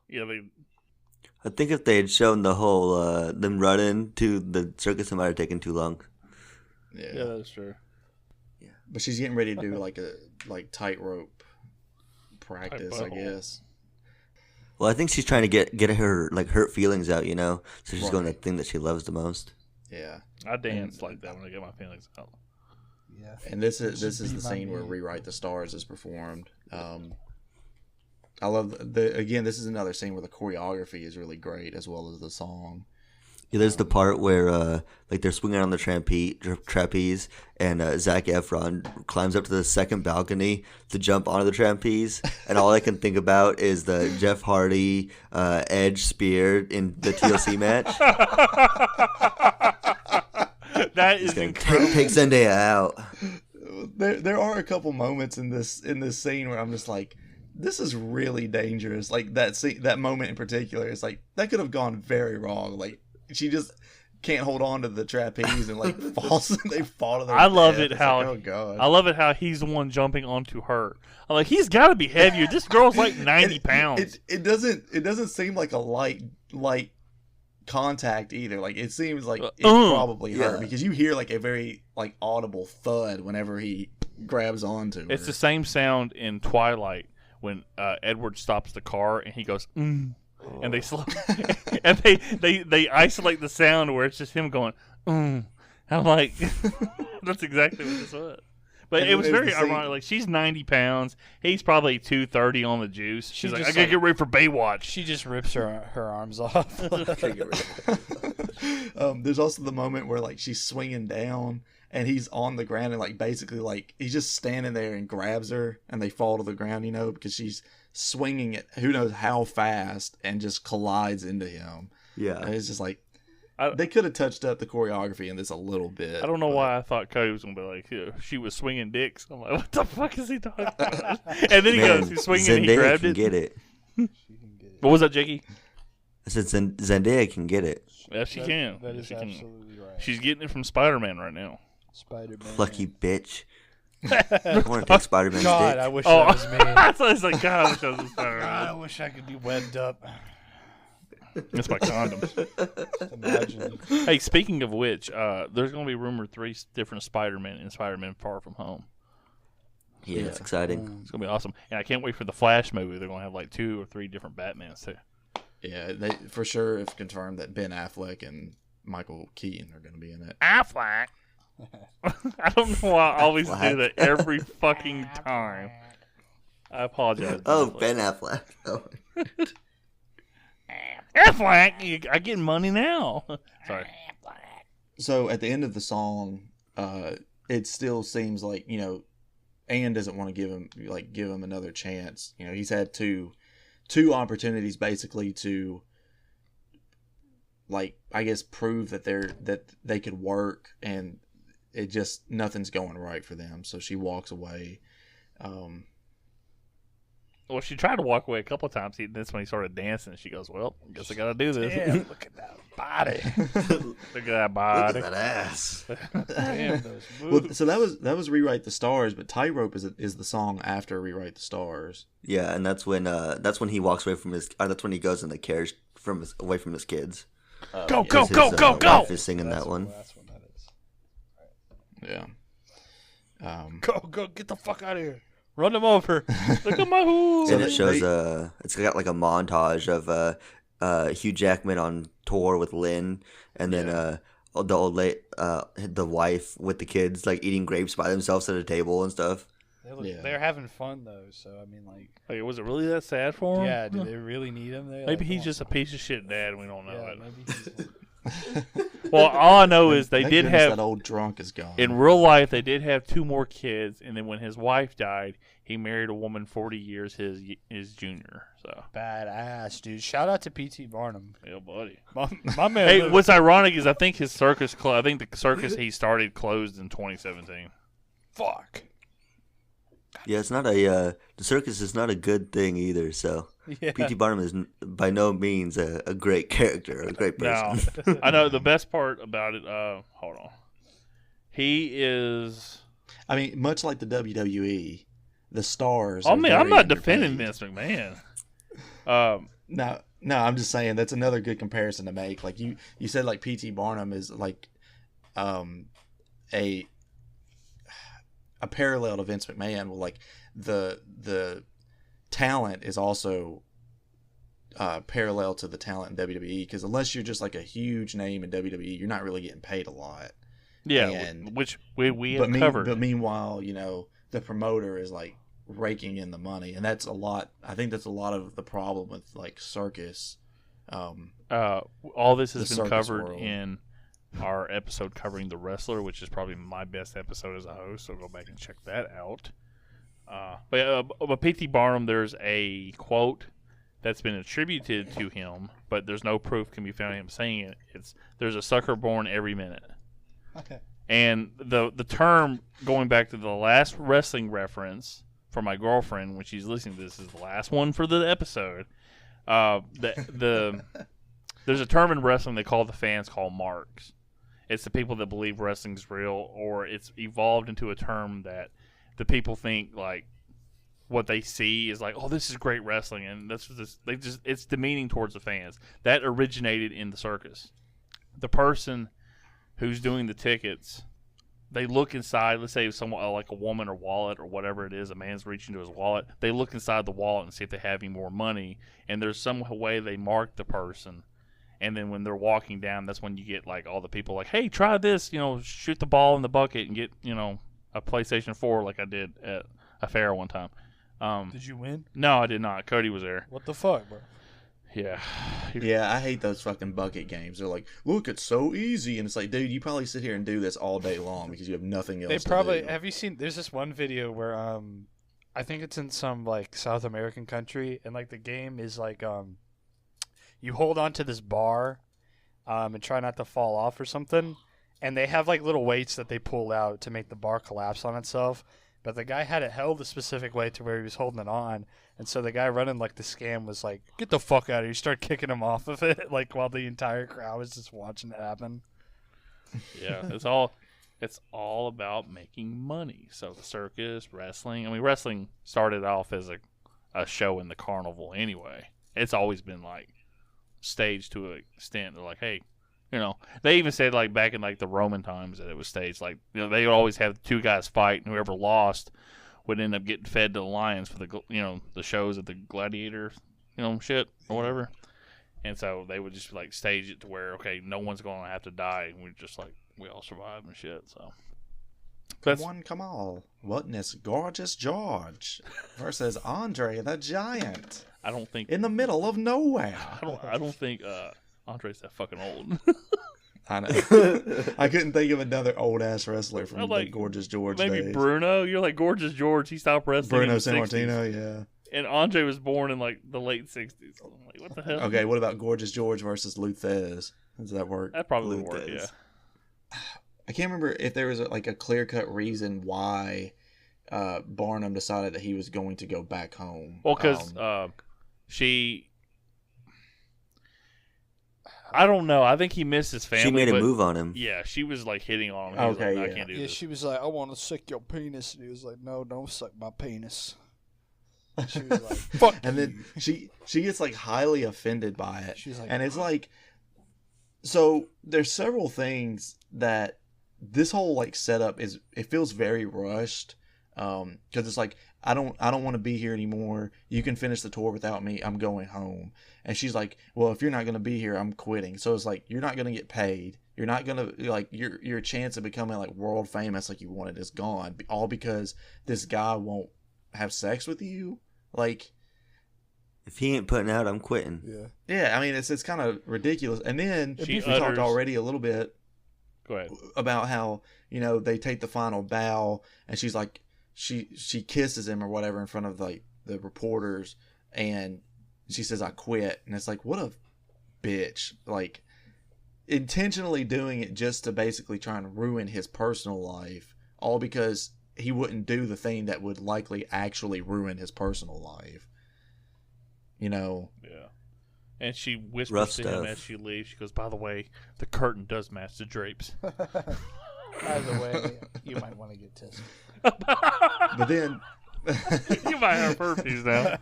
Yeah, I think if they had shown the whole them running to the circus, it might have taken too long. yeah, that's true. But she's getting ready to do like a tightrope practice, I guess. Well, I think she's trying to get her like hurt feelings out, you know. So she's going to Right. the thing that she loves the most. Yeah. I dance like that when I get my feelings out. Yeah. And this is This would the be my scene where move. "Rewrite the Stars" is performed. I love again. This is another scene where the choreography is really great as well as the song. Yeah, there's the part where like they're swinging on the trapeze, and Zac Efron climbs up to the second balcony to jump onto the trapeze, and all I can think about is the Jeff Hardy Edge spear in the TLC match. That is Gonna incredible. take Zendaya out. There are a couple moments in this scene where I'm just like, this is really dangerous. Like that moment in particular, it's like that could have gone very wrong. Like she just can't hold on to the trapeze and like falls. They fall to their I love death. it It's how like, oh god. I love it how he's the one jumping onto her. I'm like, he's got to be heavier. This girl's like 90 pounds. It doesn't seem like a light contact either. Like it seems like it probably hurt because you hear like a very like audible thud whenever he grabs onto her. It's the same sound in Twilight when Edward stops the car and he goes, and they slow and they isolate the sound where it's just him going, I'm like, that's exactly what this was. But And it was there's very the scene- ironic. Like she's 90 pounds, he's probably 230 on the juice. She's like, I just, gotta like- get ready for Baywatch. She just rips her arms off. There's also the moment where like she's swinging down and he's on the ground and like basically like he's just standing there and grabs her and they fall to the ground, you know, because she's swinging it who knows how fast and just collides into him. Yeah. And it's just like I- they could have touched up the choreography in this a little bit. I don't know but- why I thought Cody was gonna be like, she was swinging dicks. I'm like, what the fuck is he talking about? And then he goes, he's swinging and he Zendaya grabbed can it. get it. What was that, Jakey? I said Zendaya can get it. Yeah, she can. That Yeah, is she can. absolutely right. She's getting it from Spider-Man right now. Spider-Man. Lucky bitch. I want to take Spider-Man's God, dick. I wish Oh, that was me. so it's like, God, I wish I was a God, I Spider-Man. wish I could be webbed up. It's my condoms. Imagine. Hey, speaking of which, there's going to be rumored 3 different Spider-Man in Spider-Man Far From Home. Yeah, it's exciting. It's going to be awesome. And I can't wait for the Flash movie. They're going to have like 2 or 3 different Batmans, too. Yeah, they for sure have confirmed that Ben Affleck and Michael Keaton are going to be in it. Affleck. I don't know why I always do that every fucking time. I apologize. Oh, Ben Affleck. Oh. Affleck, I get money now. Sorry. So at the end of the song, it still seems like, you know, Ann doesn't want to give him another chance. You know, he's had two opportunities basically to, like, I guess prove that they could work, and it just nothing's going right for them. So she walks away. Well, she tried to walk away a couple of times. That's when he started dancing. She goes, "Well, I guess I got to do this." Damn, look at that body. Look at that body. Look at that ass. Damn, those Well, moves. so that was Rewrite the Stars, but Tightrope is the song after Rewrite the Stars. Yeah, and that's when he walks away from his. That's when he goes in the carriage away from his kids. Go, Yeah. go, 'Cause go, his, go, go! wife is singing that one. That's when that is. Yeah. Go, get the fuck out of here. Run them over. Look at my hoo. And it shows it's got like a montage of Hugh Jackman on tour with Lynn, and then the old the wife with the kids like eating grapes by themselves at a table and stuff. They're having fun though, so I mean, like, Hey, was it really that sad for him? yeah, do they really need him there? Maybe Like, he's come just a on. piece of shit dad and we don't know Yeah, it. maybe he's Well, all I know is they Thank did goodness have, that old drunk is gone. in real life, they did have 2 more kids, and then when his wife died, he married a woman 40 years his junior. So, badass, dude. Shout out to P.T. Barnum. yeah, buddy. My man. Hey, lived- what's ironic is I think his circus I think the circus he started closed in 2017. fuck. Yeah, it's not the circus is not a good thing either. So Yeah. P.T. Barnum is by no means a great character, a great No, person. I know the best part about it. Hold on, he is. I mean, much like the WWE, the stars. I are mean, very I'm not defending underpaid. Vince McMahon. No, I'm just saying that's another good comparison to make. Like you said, like P.T. Barnum is like, a parallel to Vince McMahon. Well, like the talent is also parallel to the talent in WWE, because unless you're just like a huge name in WWE, you're not really getting paid a lot. Yeah, And- which we have covered. But meanwhile, you know, the promoter is like raking in the money, and that's a lot. I think that's a lot of the problem with like circus. All this has the been circus covered world. in our episode covering The Wrestler, which is probably my best episode as a host, so go back and check that out. But P.T. Barnum, there's a quote that's been attributed to him, but there's no proof can be found of him saying it. There's a sucker born every minute. Okay. And the term, going back to the last wrestling reference for my girlfriend when she's listening to this, is the last one for the episode. There's a term in wrestling they call the fans called marks. It's the people that believe wrestling's real, or it's evolved into a term that the people think like what they see is like, oh, this is great wrestling, and it's demeaning towards the fans. That originated in the circus. The person who's doing the tickets, they look inside. Let's say someone like a woman or wallet or whatever it is, a man's reaching to his wallet. They look inside the wallet and see if they have any more money, and there's some way they mark the person. And then when they're walking down, that's when you get like all the people like, hey, try this, you know, shoot the ball in the bucket and get, you know, a PlayStation 4 like I did at a fair one time. Did you win? No, I did not. Cody was there. What the fuck, bro? Yeah. Yeah, I hate those fucking bucket games. They're like, look, it's so easy, and it's like, dude, you probably sit here and do this all day long because you have nothing else. They to probably do. have you seen? There's this one video where I think it's in some like South American country, and like the game is like you hold on to this bar, and try not to fall off or something, and they have like little weights that they pull out to make the bar collapse on itself. But the guy had it held a specific way to where he was holding it on, and so the guy running like the scam was like, "Get the fuck out of here!" Start kicking him off of it, like while the entire crowd was just watching it happen. Yeah, it's all about making money. So the circus, wrestling. I mean, wrestling started off as a show in the carnival anyway. It's always been like staged to an extent. They're like, hey, you know, they even said like back in like the Roman times that it was staged. Like, you know, they would always have 2 guys fight, and whoever lost would end up getting fed to the lions for the shows at the gladiator, shit or whatever. And so they would just like stage it to where, okay, no one's going to have to die. And we're just like, we all survive and shit. So, Come on. Witness Gorgeous George versus Andre the Giant I don't think in the middle of nowhere. I don't think Andre's that fucking old. I know. I couldn't think of another old ass wrestler from Like, the Gorgeous George Maybe days. Bruno. You're like Gorgeous George. He stopped wrestling. Bruno in the 60s. Sammartino, yeah. And Andre was born in like the late 60s. I'm like, what the hell? Okay, what about Gorgeous George versus Luthez? Does that work? That probably would work. Luthez. Yeah. I can't remember if there was a clear cut reason why Barnum decided that he was going to go back home. Well, because she. I don't know. I think he missed his family. She made a but move on him. Yeah, she was like hitting on him. He was Okay, like, no, yeah. I can't do Yeah, this. she was like, I want to suck your penis. And he was like, no, don't suck my penis. She was like, fuck And you. then she gets like highly offended by it. She's like, And it's like, so there's several things that this whole like setup is, it feels very rushed. Cause it's like, I don't want to be here anymore. You can finish the tour without me. I'm going home. And she's like, well, if you're not going to be here, I'm quitting. So it's like, you're not going to get paid. You're not going to like your chance of becoming like world famous like you wanted is gone. All because this guy won't have sex with you. Like, If he ain't putting out, I'm quitting. yeah. yeah, I mean, it's kind of ridiculous. And then She we talked utters- already a little bit Go ahead. about how, you know, they take the final bow and she's like, she kisses him or whatever in front of like the reporters and she says, I quit. And it's like, what a bitch. Like, intentionally doing it just to basically try and ruin his personal life, all because he wouldn't do the thing that would likely actually ruin his personal life. You know? Yeah. And she whispers Rough to him stuff. as she leaves. She goes, by the way, the curtain does match the drapes. By the way, you might want to get tested. But then You might have herpes now.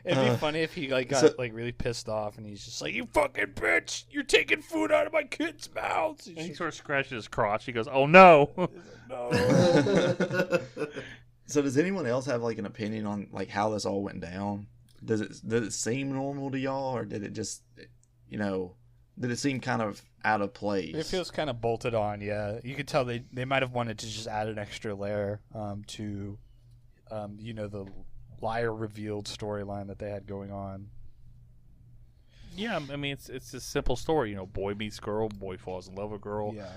It'd be funny if he like got so- like really pissed off and he's just like, "You fucking bitch! You're taking food out of my kids' mouths." He's And he just sort of scratches his crotch. He goes, oh no. like, no. So does anyone else have like an opinion on like how this all went down? Does it seem normal to y'all, or did it just, you know, did it seem kind of out of place? It feels kind of bolted on. Yeah, you could tell they might have wanted to just add an extra layer to, you know, the liar revealed storyline that they had going on. Yeah, I mean, it's a simple story. You know, boy meets girl, boy falls in love with girl, Yeah.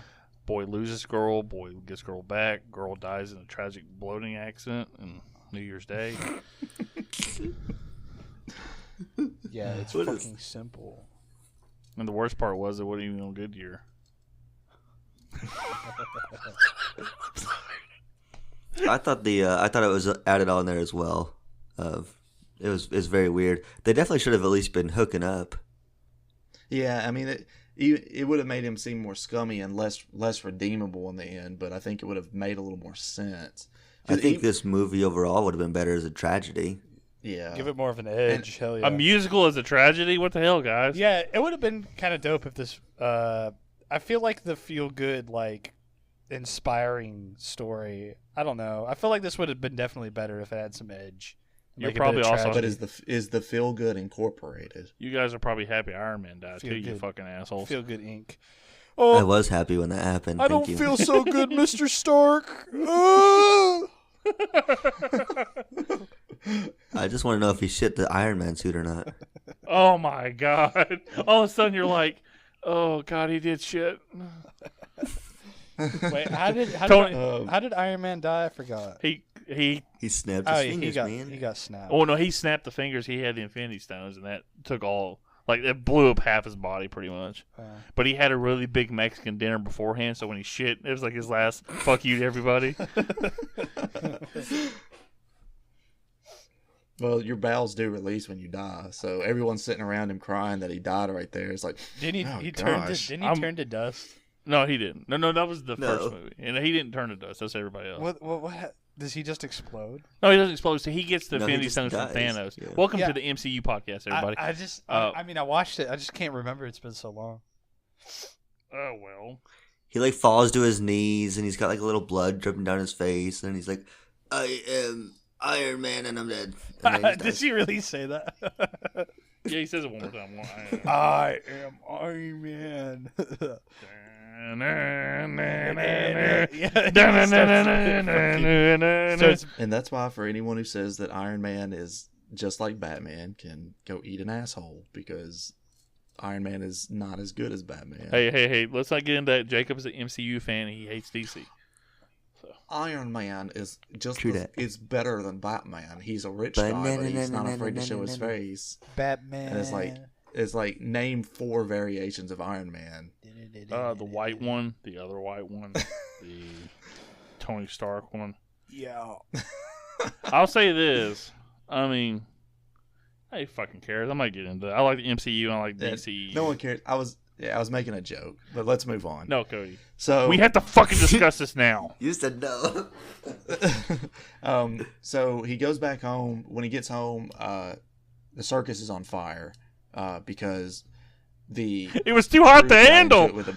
boy loses girl, boy gets girl back, girl dies in a tragic bloating accident on New Year's Day. Yeah, it's What is- fucking simple. And the worst part was it wasn't even on Goodyear. I thought it was added on there as well. It was very weird. They definitely should have at least been hooking up. Yeah, I mean, it would have made him seem more scummy and less redeemable in the end, but I think it would have made a little more sense. I think this movie overall would have been better as a tragedy. Yeah. Give it more of an edge. Hell yeah. A musical is a tragedy? What the hell, guys? Yeah, it would have been kind of dope if this. I feel like the feel good, like inspiring story. I don't know. I feel like this would have been definitely better if it had some edge. You're Like a bit probably of also- But tragedy. is the feel good incorporated? You guys are probably happy Iron Man died, Feel too, you good. fucking assholes. feel good ink. I Oh, was happy when that happened. I Thank don't you. feel so good, Mr. Stark. Ah! I just want to know if he shit the Iron Man suit or not. Oh, my God. All of a sudden, you're like, oh, God, he did shit. Wait, how Tony- did Iron Man die? I forgot. He He snapped Oh, his yeah, fingers, he man. got snapped. Oh no, he snapped the fingers. He had the Infinity Stones, and that took all it blew up half his body pretty much. But he had a really big Mexican dinner beforehand, so when he shit, it was like his last fuck you to everybody. Well, your bowels do release when you die, so everyone's sitting around him crying that he died right there. It's like, Didn't he? Oh, He turned. gosh. Didn't he I'm- turn to dust? No, he didn't. No, that was the No. first movie, and he didn't turn to dust. That's everybody else. What? Does he just explode? No, he doesn't explode. So he gets the No, he Infinity just Stones from dies. Thanos. Yeah. Welcome Yeah. to the MCU podcast, everybody. I mean, I watched it. I just can't remember. It's been so long. Oh well. He like falls to his knees and he's got like a little blood dripping down his face and he's like, "I am Iron Man and I'm dead." And then he just Did dies. she really say that? Yeah, he says it one more time. I am Iron Man. And that's why for anyone who says that Iron Man is just like Batman can go eat an asshole, because Iron Man is not as good as Batman. Hey, let's not get into that. Jacob's an MCU fan and he hates DC. Iron Man is just True that. is better than Batman. He's a rich guy, but he's not afraid to show his face. Batman. And it's like name 4 variations of Iron Man. The white one, the other white one, the Tony Stark one. Yeah. I'll say this. I mean, I fucking cares. I'm not getting into that. I like the MCU and I like DC. No one cares. I was making a joke, but let's move on. No, Cody. So we have to fucking discuss this now. You said no. So he goes back home. When he gets home, the circus is on fire because it was too hot to handle. The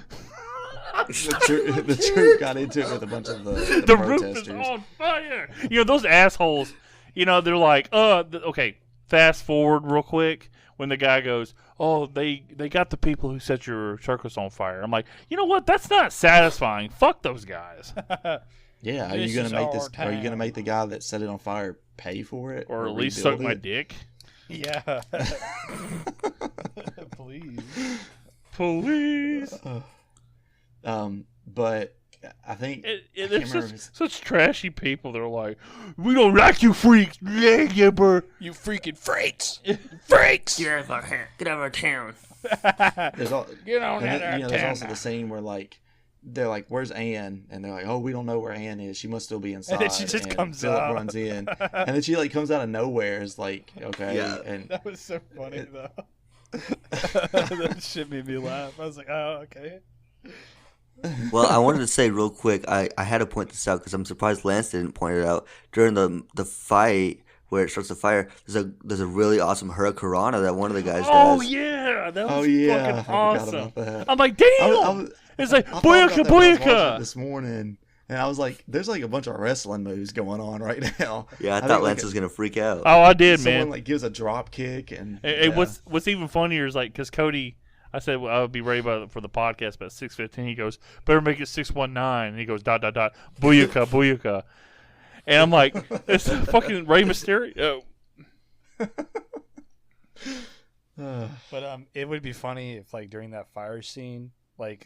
troop got into it with a bunch of the roof protesters. is on fire. You know, those assholes, they're like, okay, fast forward real quick when the guy goes, oh, they got the people who set your circus on fire. I'm like, you know what? That's not satisfying. Fuck those guys. Yeah, are you gonna make the guy that set it on fire pay for it, or at least suck my dick? Yeah. Please. But I think there's such trashy people. They're like, we don't like you freaks. Yeah, bro. You freaking freaks. Freaks. Get out of our town. There's all, Get on out of our there's town. also the scene where they're like, where's Ann? And they're like, oh, we don't know where Ann is. She must still be inside. And then she just comes Philip out. runs in. And then she comes out of nowhere. It's like, okay. Yeah. And That was so funny, though. That shit made me laugh. I was like, oh, okay. Well, I wanted to say real quick, I had to point this out because I'm surprised Lance didn't point it out. During the fight where it starts the fire, there's a really awesome hurricanrana that one of the guys does. Oh, yeah. That was fucking awesome. I'm like, damn. It's like, booyaka, booyaka. This morning, and I was like, there's like a bunch of wrestling moves going on right now. Yeah, I thought Lance was going to freak out. Oh, I did, Someone man. gives a drop kick. And Hey, what's even funnier is because Cody, I said I would be ready for the podcast about 6:15. He goes, better make it 6:19. And he goes, ... booyaka, booyaka. And I'm like, it's fucking Rey Mysterio. But it would be funny if during that fire scene, when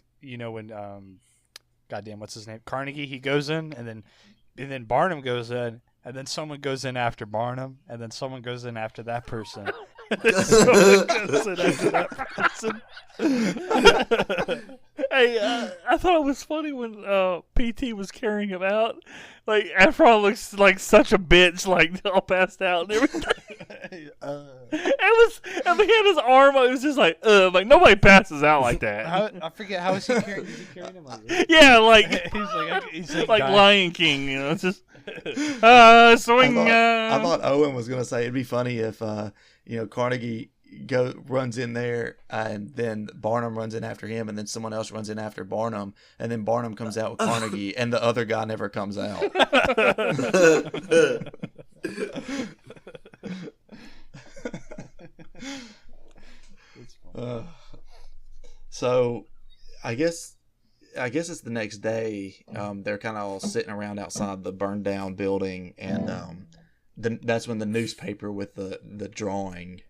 goddamn, what's his name? Carnegie, he goes in and then Barnum goes in and then someone goes in after Barnum and then someone goes in after that person. Someone goes in after that person. Hey, I thought it was funny when PT was carrying him out. Efron looks like such a bitch, all passed out and everything. He had his arm. It was just like nobody passes out like that. I forget how is he carrying? Is he carrying him like this? Yeah, he's like dying. Lion King. It's just swing. I thought Owen was gonna say it'd be funny if Carnegie runs in there and then Barnum runs in after him and then someone else runs in after Barnum and then Barnum comes out with Carnegie and the other guy never comes out. So I guess it's the next day. They're kind of all sitting around outside the burned down building, and that's when the newspaper with the drawing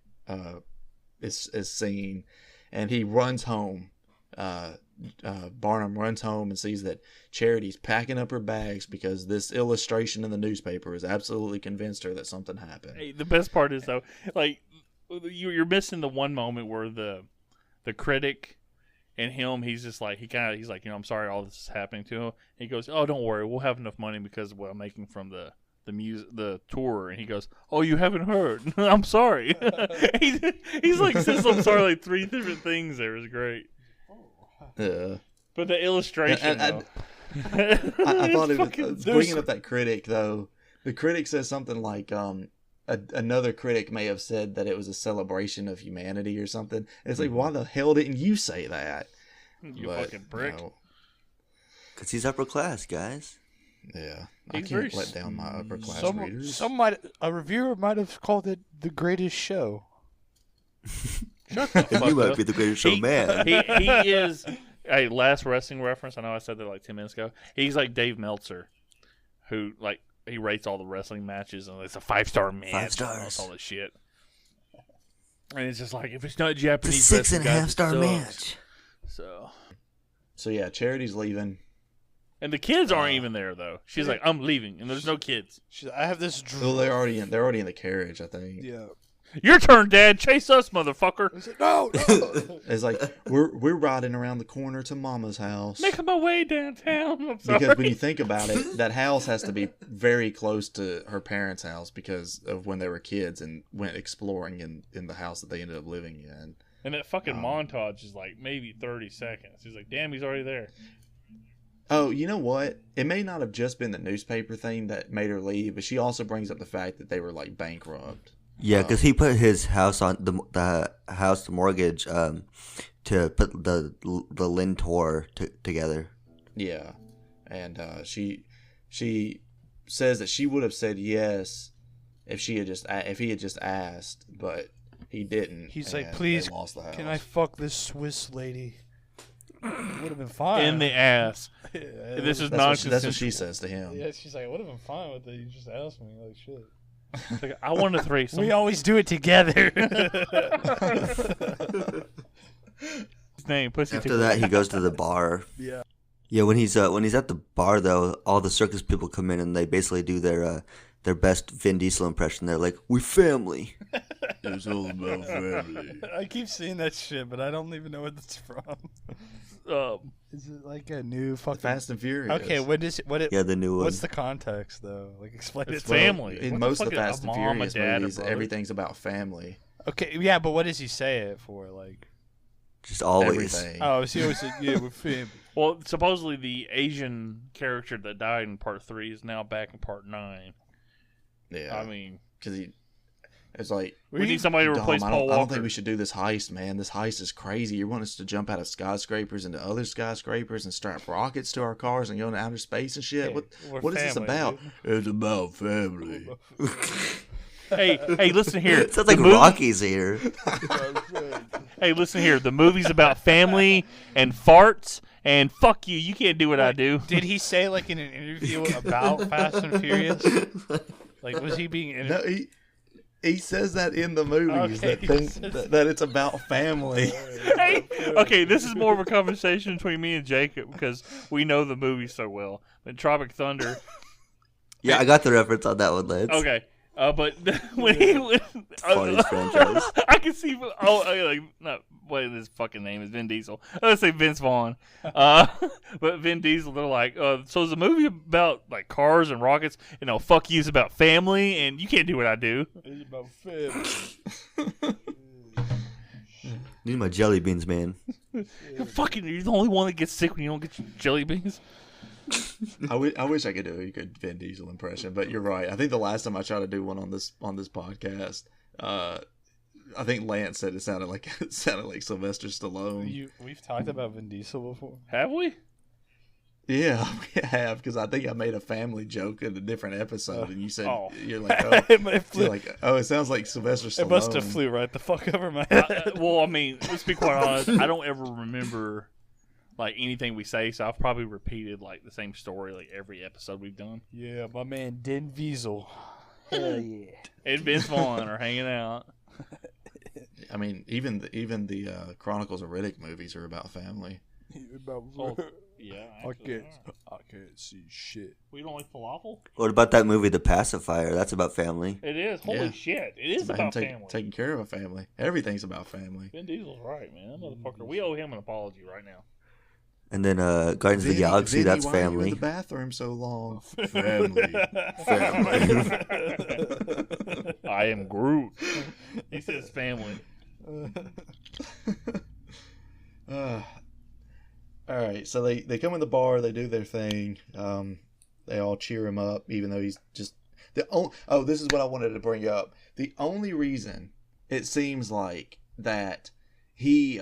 is seen, and he runs home. Barnum runs home and sees that Charity's packing up her bags because this illustration in the newspaper has absolutely convinced her that something happened. Hey, the best part is though, you're missing the one moment where the critic and him, he's just like he's like, I'm sorry all this is happening to him. He goes, oh, don't worry, we'll have enough money because of what I'm making from the tour. And he goes, oh, you haven't heard. I'm sorry. he's like says I'm sorry 3 different things there. It was great. Yeah. But the illustration I thought it was bringing up that critic though. The critic says something like another critic may have said that it was a celebration of humanity or something. It's like, why the hell didn't you say that? You fucking prick. Because he's upper class, guys. Yeah, He's I very can't let down my upper class readers. A reviewer might have called it the greatest show. Shut the And fuck you might up. be the greatest showman. He is a last wrestling reference. I know I said that like 10 minutes ago. He's like Dave Meltzer, who like he rates all the wrestling matches and it's a 5-star match. 5 stars. All this shit. And it's just like if it's not Japanese, It's a wrestling, guys, 6.5 star it sucks. match. So yeah, Charity's leaving. And the kids aren't even there though. She's like, I'm leaving, and there's no kids. She's like, I have this Well, they're already in the carriage, I think. Yeah. Your turn, Dad. Chase us, motherfucker. I said, no. It's like we're riding around the corner to Mama's house. Making my way downtown. I'm sorry. Because when you think about it, that house has to be very close to her parents' house because of when they were kids and went exploring in the house that they ended up living in. And that fucking montage is like maybe 30 seconds. He's like, damn, he's already there. Oh, you know what? It may not have just been the newspaper thing that made her leave, but she also brings up the fact that they were like bankrupt. Yeah, because he put his house on the house mortgage to put the Lintor together. Yeah, and she says that she would have said yes if he had just asked, but he didn't. He's and like, please, they lost the house. can I fuck this Swiss lady? Would have been fine. In the ass. Yeah, This is That's what she says to him. Yeah, she's like, would have been fine with it. You just asked me. Like, shit. It's like, I want a threesome. We always do it together. His name, Pussy. After that, he goes to the bar. Yeah. Yeah, when he's at the bar though, all the circus people come in and they basically do their best Vin Diesel impression. They're like, "We family." It's all about family. I keep seeing that shit, but I don't even know what it's from. Is it like a new fucking Fast and Furious. Okay, Yeah, the new one. what's the context though? Like, explain It's it. family. In What the most of fuck the is Fast a and mom, a Furious dad, a movies, brother? everything's about family. Okay, yeah, but what does he say it for? Like, Just always. Everything. oh, so he always said, yeah, we're family. Well, supposedly the Asian character that died in part 3 is now back in part 9. Yeah. I mean, because it's like, we need somebody to Dom, replace I Paul don't Walker. think we should do this heist, man. This heist is crazy. You want us to jump out of skyscrapers into other skyscrapers and strap rockets to our cars and go into outer space and shit? We're What is this family, about? dude. It's about family. Hey, listen here. Sounds like The movie- Rocky's here. Hey, listen here. The movie's about family and farts and fuck you. You can't do what I do. Did he say like in an interview about Fast and Furious? Like, was he being interviewed? No, he says that in the movies Okay, that it's about family. Hey, okay, this is more of a conversation between me and Jacob because we know the movie so well. But Tropic Thunder. Yeah, I got the reference on that one, Lance. Okay. But when he was, Funniest franchise. I can see. What his fucking name is Vin Diesel. I was gonna say Vince Vaughn. But Vin Diesel, they're like, so is the movie about like cars and rockets? You know, fuck you is about family, and you can't do what I do. It's about family. Need my jelly beans, man. Fucking, you're the only one that gets sick when you don't get your jelly beans. I wish I could do a good Vin Diesel impression, but you're right. I think the last time I tried to do one on this podcast, I think Lance said it sounded like Sylvester Stallone. We've talked about Vin Diesel before. Have we? Yeah, we have, because I think I made a family joke in a different episode, and you said you're like, it sounds like Sylvester Stallone. It must have flew right the fuck over my head. Well, I mean, let's be quite honest. I don't ever remember like anything we say, so I've probably repeated like the same story like every episode we've done. Yeah, my man Din Diesel. Hell yeah. And Vince Vaughn are hanging out. I mean, even the Chronicles of Riddick movies are about family. Oh, yeah, actually, I can't see shit. We don't like falafel? What about that movie, The Pacifier? That's about family. It is. Holy Yeah. shit! It is It's about him family. taking care of a family. Everything's about family. Vin Diesel's right, man. That motherfucker. We owe him an apology right now. And then Guardians of the Galaxy, that's why are you family. in the bathroom so long? Family. I am Groot. He says family. All right, so they come in the bar, they do their thing. They all cheer him up, even though he's just this is what I wanted to bring up. The only reason it seems like that he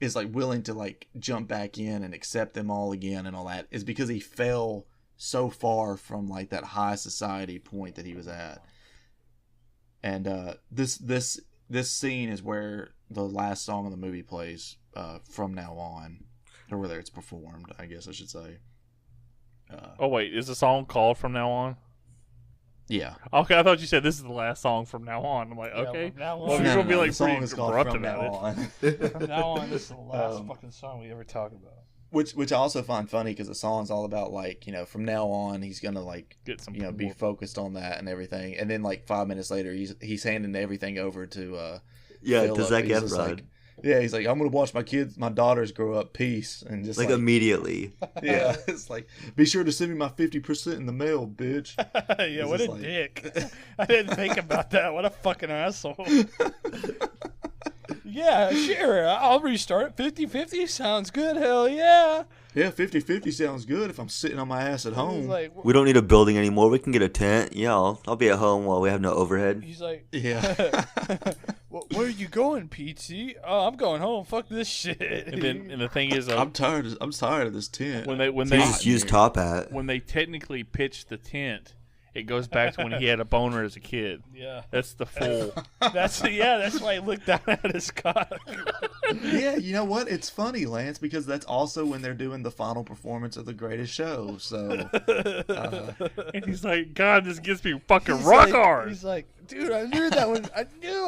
is like willing to like jump back in and accept them all again and all that is because he fell so far from like that high society point that he was at. And this this scene is where the last song of the movie plays from now on, or whether it's performed, I guess I should say. Oh wait, is the song called From Now On? Yeah. Okay, I thought you said this is the last song from now on. I'm like, Yeah, okay. from now Well, on. you're gonna be like the song pretty is called abrupt From about Now it. On. From now on, this is the last fucking song we ever talk about. Which I also find funny because the song's all about like, you know, from now on he's gonna like Get some, you know, be more- focused on that and everything, and then like 5 minutes later he's handing everything over to Yeah, Philip. to Zac He's just Efron. like, yeah, he's like, I'm gonna watch my daughters grow up, peace, and just Like like immediately. yeah, it's like, be sure to send me my 50% in the mail, bitch. Yeah, It's what a just like- dick. I didn't think about that. What a fucking asshole. Yeah, sure. I'll restart. 50-50 sounds good. Hell yeah. Yeah, 50-50 sounds good if I'm sitting on my ass at He's home. like, We don't need a building anymore. We can get a tent. Yeah, I'll be at home while we have no overhead. he's like, Yeah. where are you going, PT? Oh, I'm going home. Fuck this shit. and the thing is, I'm tired of this tent. when they So you just use top hat. when they technically pitch the tent, it goes back to when he had a boner as a kid. Yeah. That's the full. That's why he looked down at his cock. Yeah, you know what? It's funny, Lance, because that's also when they're doing the final performance of The Greatest Show. So, And he's like, God, this gets me fucking He's rock like- hard. He's like, dude, I knew that one. I knew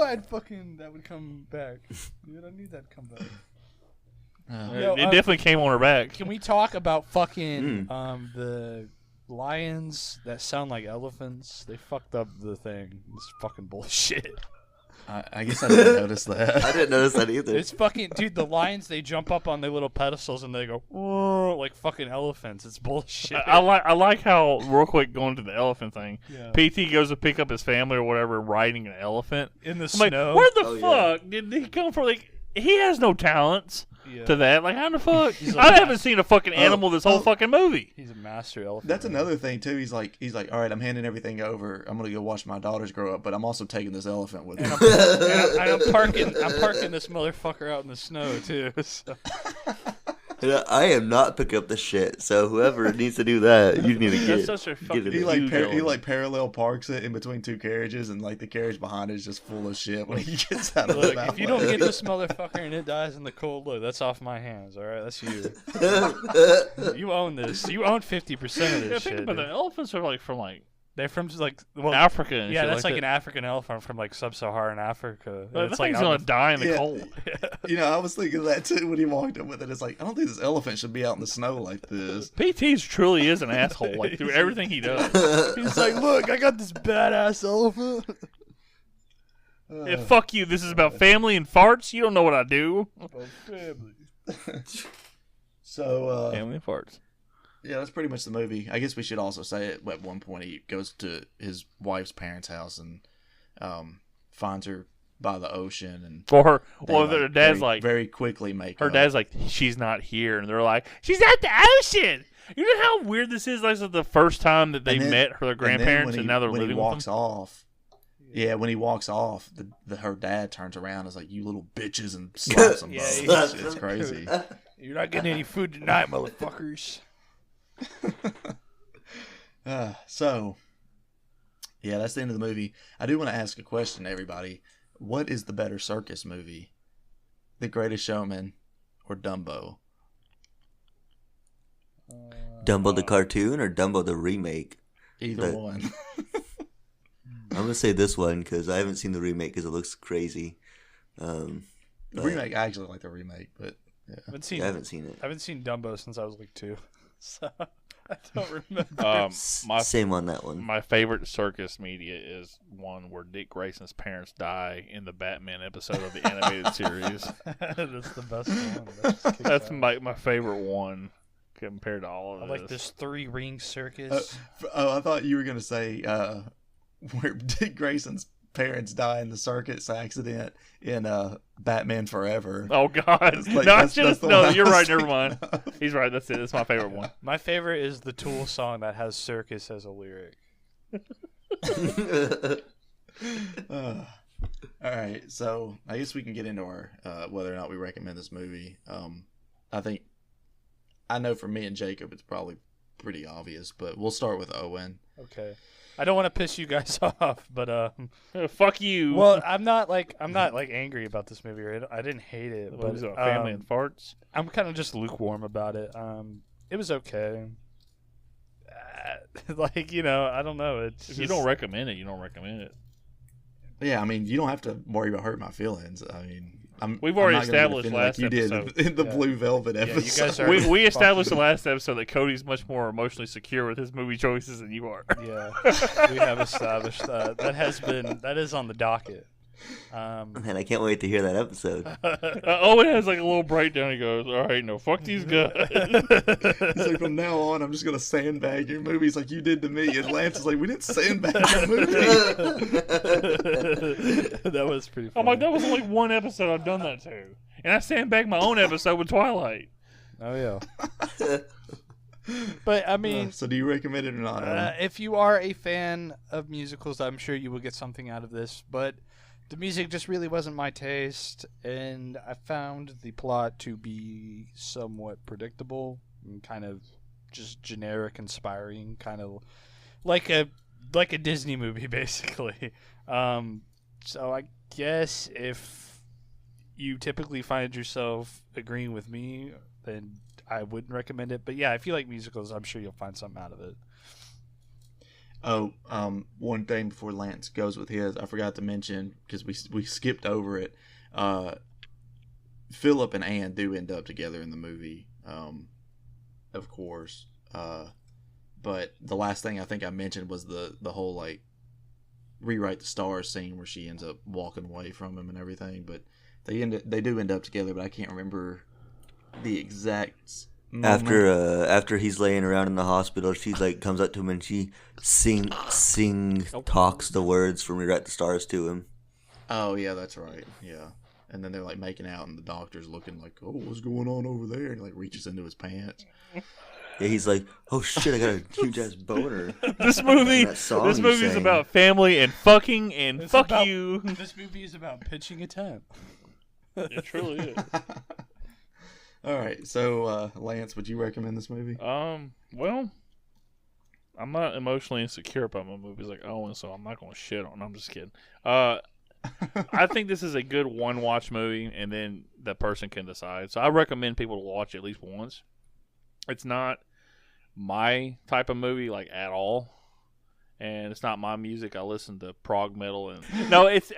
that would come back. Dude, I knew that'd come back. Yo, It definitely came on her back. Can we talk about fucking the lions that sound like elephants? They fucked up the thing. It's fucking bullshit. I guess I didn't notice that. I didn't notice that either. It's fucking dude. The lions, they jump up on their little pedestals and they go "Whoa," like fucking elephants. It's bullshit. I like how, real quick, going to the elephant thing. Yeah. PT goes to pick up his family or whatever, riding an elephant. In the I'm like, snow. where the Oh, yeah. fuck did he come from? Like, he has no talents Yeah. to that. Like, how the fuck? He's I like- haven't seen a fucking animal this whole fucking movie. He's a master elephant. That's another thing too. He's like, all right, I'm handing everything over. I'm gonna go watch my daughters grow up, but I'm also taking this elephant with me. And I'm parking this motherfucker out in the snow too. So. I am not picking up the shit. So whoever needs to do that, you need to That's get. such a get fucking it. He like huge he element. like parallel parks it in between two carriages, and like the carriage behind it is just full of shit when he gets out of Look, the if you don't get this motherfucker and it dies in the cold, look, that's off my hands. All right, that's you. You own this. You own 50% of Yeah, this think shit. about dude. the elephants are like from like They're from like well, Africa and yeah, shit that's like an that. African elephant from like sub-Saharan Africa. That It's like thing's out gonna in the- die in the Yeah. cold. You know, I was thinking of that too when he walked up with it. It's like, I don't think this elephant should be out in the snow like this. PT's truly is an asshole, like through everything he does. He's like, look, I got this badass elephant. Yeah, fuck you. This is about family and farts. You don't know what I do. So, Family and farts. yeah, that's pretty much the movie. I guess we should also say it. At one point, he goes to his wife's parents' house and finds her by the ocean, and For her, they, well, their dad's very, like, very quickly make her up. dad's like, she's not here, and they're like, she's at the ocean. You know how weird this is? Like, this is the first time that they And then- met her grandparents, and now they're when living he with walks them. off. Yeah, when he walks off, her dad turns around and is like, "You little bitches," and slaps them Yeah, both. he's- It's crazy. You're not getting any food tonight, motherfuckers. So, yeah, that's the end of the movie. I do want to ask a question, to everybody. What is the better circus movie? The Greatest Showman or Dumbo? Dumbo the cartoon or Dumbo the remake? Either The- one. I'm gonna say this one because I haven't seen the remake because it looks crazy. The But remake, I actually like the remake, but yeah. I haven't seen, I haven't seen it. I haven't seen Dumbo since I was like 2. So I don't remember. My Same on that one. my favorite circus media is one where Dick Grayson's parents die in the Batman episode of the animated series. That's the best one. That just kicks That's out. my favorite one compared to all of I like this 3-ring circus. I thought you were gonna say where Dick Grayson's parents die in the circus accident in Batman Forever. Oh God! It's like- no, that's just the no. one I You're was right. Never thinking mind. of. He's right. That's it. That's my favorite one. My favorite is the Tool song that has circus as a lyric. All right, so I guess we can get into our whether or not we recommend this movie. I think I know for me and Jacob, it's probably pretty obvious, but we'll start with Owen. Okay. I don't want to piss you guys off, but Fuck you. well, I'm not angry about this movie. Right? I didn't hate it, What but was it, family and farts. I'm kind of just lukewarm about it. It was okay. I don't know. It's If you don't recommend it, you don't recommend it. Yeah, I mean, you don't have to worry about hurting my feelings. I mean, We've already I'm not gonna be established offended last like you episode. did in the Yeah. Blue Velvet Yeah, you episode. guys are- We established the last episode that Cody's much more emotionally secure with his movie choices than you are. Yeah, we have established that. That is on the docket. Man, I can't wait to hear that episode. Owen has like a little breakdown. He goes, "All right, no, fuck these guys." He's like, from now on, I'm just gonna sandbag your movies like you did to me. And Lance is like, we didn't sandbag your movie. That was pretty funny. I'm like, that was only one episode I've done that to, and I sandbagged my own episode with Twilight. Oh yeah. But I mean, So do you recommend it or not? Owen? if you are a fan of musicals, I'm sure you will get something out of this. But the music just really wasn't my taste, and I found the plot to be somewhat predictable and kind of just generic, inspiring, kind of like a Disney movie, basically. So I guess if you typically find yourself agreeing with me, then I wouldn't recommend it. But yeah, if you like musicals, I'm sure you'll find something out of it. Oh, one thing before Lance goes with his, I forgot to mention because we skipped over it. Philip and Anne do end up together in the movie, of course. But the last thing I think I mentioned was the whole like rewrite the stars scene where she ends up walking away from him and everything. But they do end up together, but I can't remember the exact moment. After he's laying around in the hospital, she's like comes up to him and she talks the words from Rewrite the Stars to him. Oh yeah, that's right. Yeah. And then they're like making out, and the doctor's looking like, "Oh, what's going on over there?" And he like reaches into his pants. Yeah, he's like, "Oh shit, I got a huge ass boner." This movie, That song this you movie's sang. about family and fucking and It's fuck about- you. This movie is about pitching a tent. It truly is. All right, so Lance, would you recommend this movie? Well, I'm not emotionally insecure about my movies like Owen, so I'm not gonna shit on. I'm just kidding. I think this is a good one-watch movie, and then the person can decide. So I recommend people to watch it at least once. It's not my type of movie, like, at all, and it's not my music. I listen to prog metal, and no, it's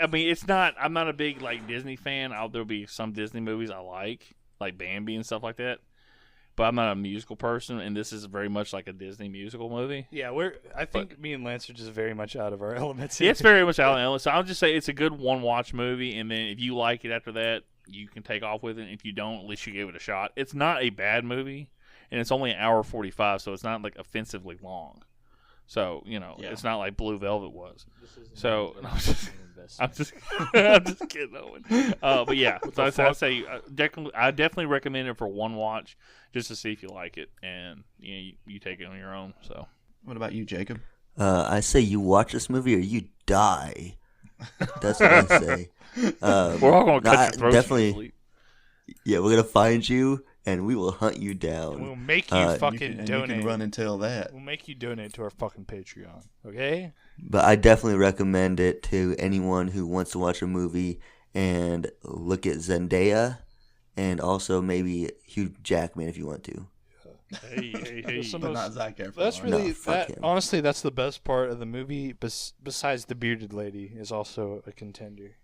not. I'm not a big like Disney fan. There'll be some Disney movies I like Bambi and stuff like that. But I'm not a musical person, and this is very much like a Disney musical movie. Yeah, I think me and Lance are just very much out of our elements. Yeah, it's very much Alan Ellis. So I'll just say it's a good one-watch movie, and then if you like it after that, you can take off with it. If you don't, at least you gave it a shot. It's not a bad movie, and it's only an hour 45, so it's not like offensively long. So It's not like Blue Velvet was. So I'm just kidding, Owen. But yeah, so I say I definitely recommend it for one watch, just to see if you like it, and you take it on your own. So What about you, Jacob? I say you watch this movie or you die. That's what I say. we're all gonna cut your throats. Definitely. Yeah, we're gonna find you and we will hunt you down. We'll make you fucking You donate. can run and tell that. We'll make you donate to our fucking Patreon. Okay? But I definitely recommend it to anyone who wants to watch a movie and look at Zendaya, and also maybe Hugh Jackman if you want to. Hey. That's the But most- not Zac Efron. That's right? really fuck him. honestly, that's the best part of the movie. Besides the bearded lady, is also a contender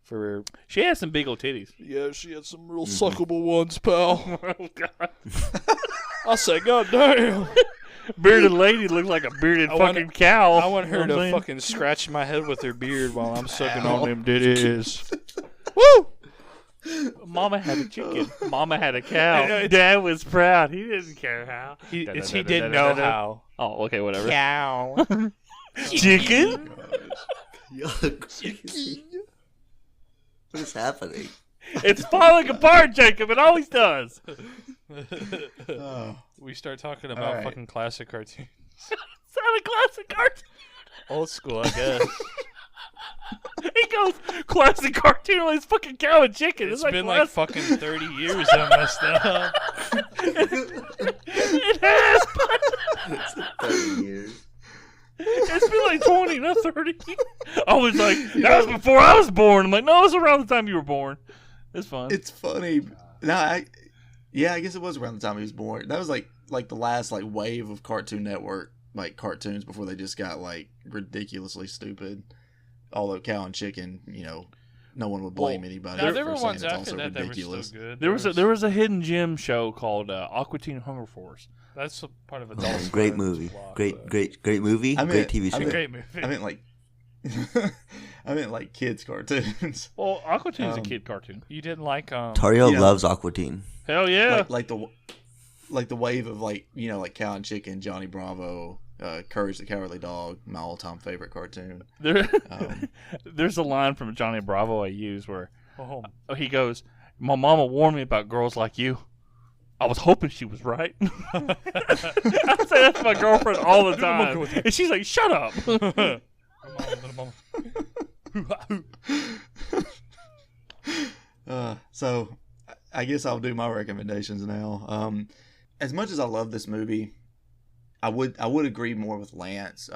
for. She has some big old titties. Yeah, she had some real suckable ones, pal. Oh God. I say, God damn. Bearded lady looks like a bearded I want- fucking cow. I want her You know what to I'm fucking scratch my head with her beard while I'm sucking Ow. on them ditties. Woo! saying? Mama had a chicken. Mama had a cow. Dad was proud. He didn't care how. He didn't know how. Oh, okay, whatever. Cow. Chicken? What is happening? It's falling apart, Jacob. It always does. Oh. We start talking about Alright. fucking classic cartoons. It's not a classic cartoon. Old school, I guess. He goes classic cartoon on his fucking cow and chicken. It's like been like classic. fucking 30 years I messed up. It has, but It's 30 years. It's been like 20, not 30. I was like, that was before I was born. I'm like, no, it's around the time you were born. It's fun. It's funny. No, I guess it was around the time he was born. That was like the last like wave of Cartoon Network like cartoons before they just got like ridiculously stupid. Although Cow and Chicken, no one would blame anybody. Now, for there were saying ones it's after also that ridiculous. that were still good. there was a hidden gem show called Aqua Teen Hunger Force. That's a part of Oh, adult. great movie. Great movie. Great TV show. Great movie. I meant like I meant like kids cartoons. Well, Aqua Teen's a kid cartoon. You didn't like Tario Yeah. loves Aqua Teen. Hell yeah. Like the wave of like Cow and Chicken, Johnny Bravo, Courage the Cowardly Dog, my all-time favorite cartoon. There's a line from Johnny Bravo I use where Oh. he goes, "My mama warned me about girls like you. I was hoping she was right." I say that to my girlfriend all the time, and she's like, "Shut up." So I guess I'll do my recommendations now. As much as I love this movie, I would agree more with Lance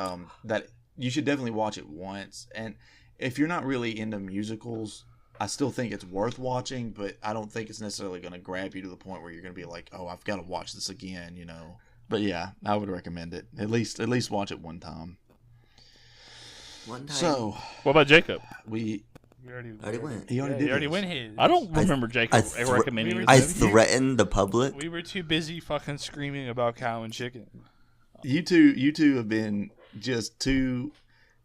that you should definitely watch it once. And if you're not really into musicals, I still think it's worth watching, but I don't think it's necessarily going to grab you to the point where you're going to be like, oh, I've got to watch this again, But yeah, I would recommend it. At least watch it one time. One time. So, What about Jacob? we already went. he already Yeah, did he already his. went his. I don't remember Jacob recommending we it. were- I threatened the public. We were too busy fucking screaming about Cow and Chicken. You two have been just too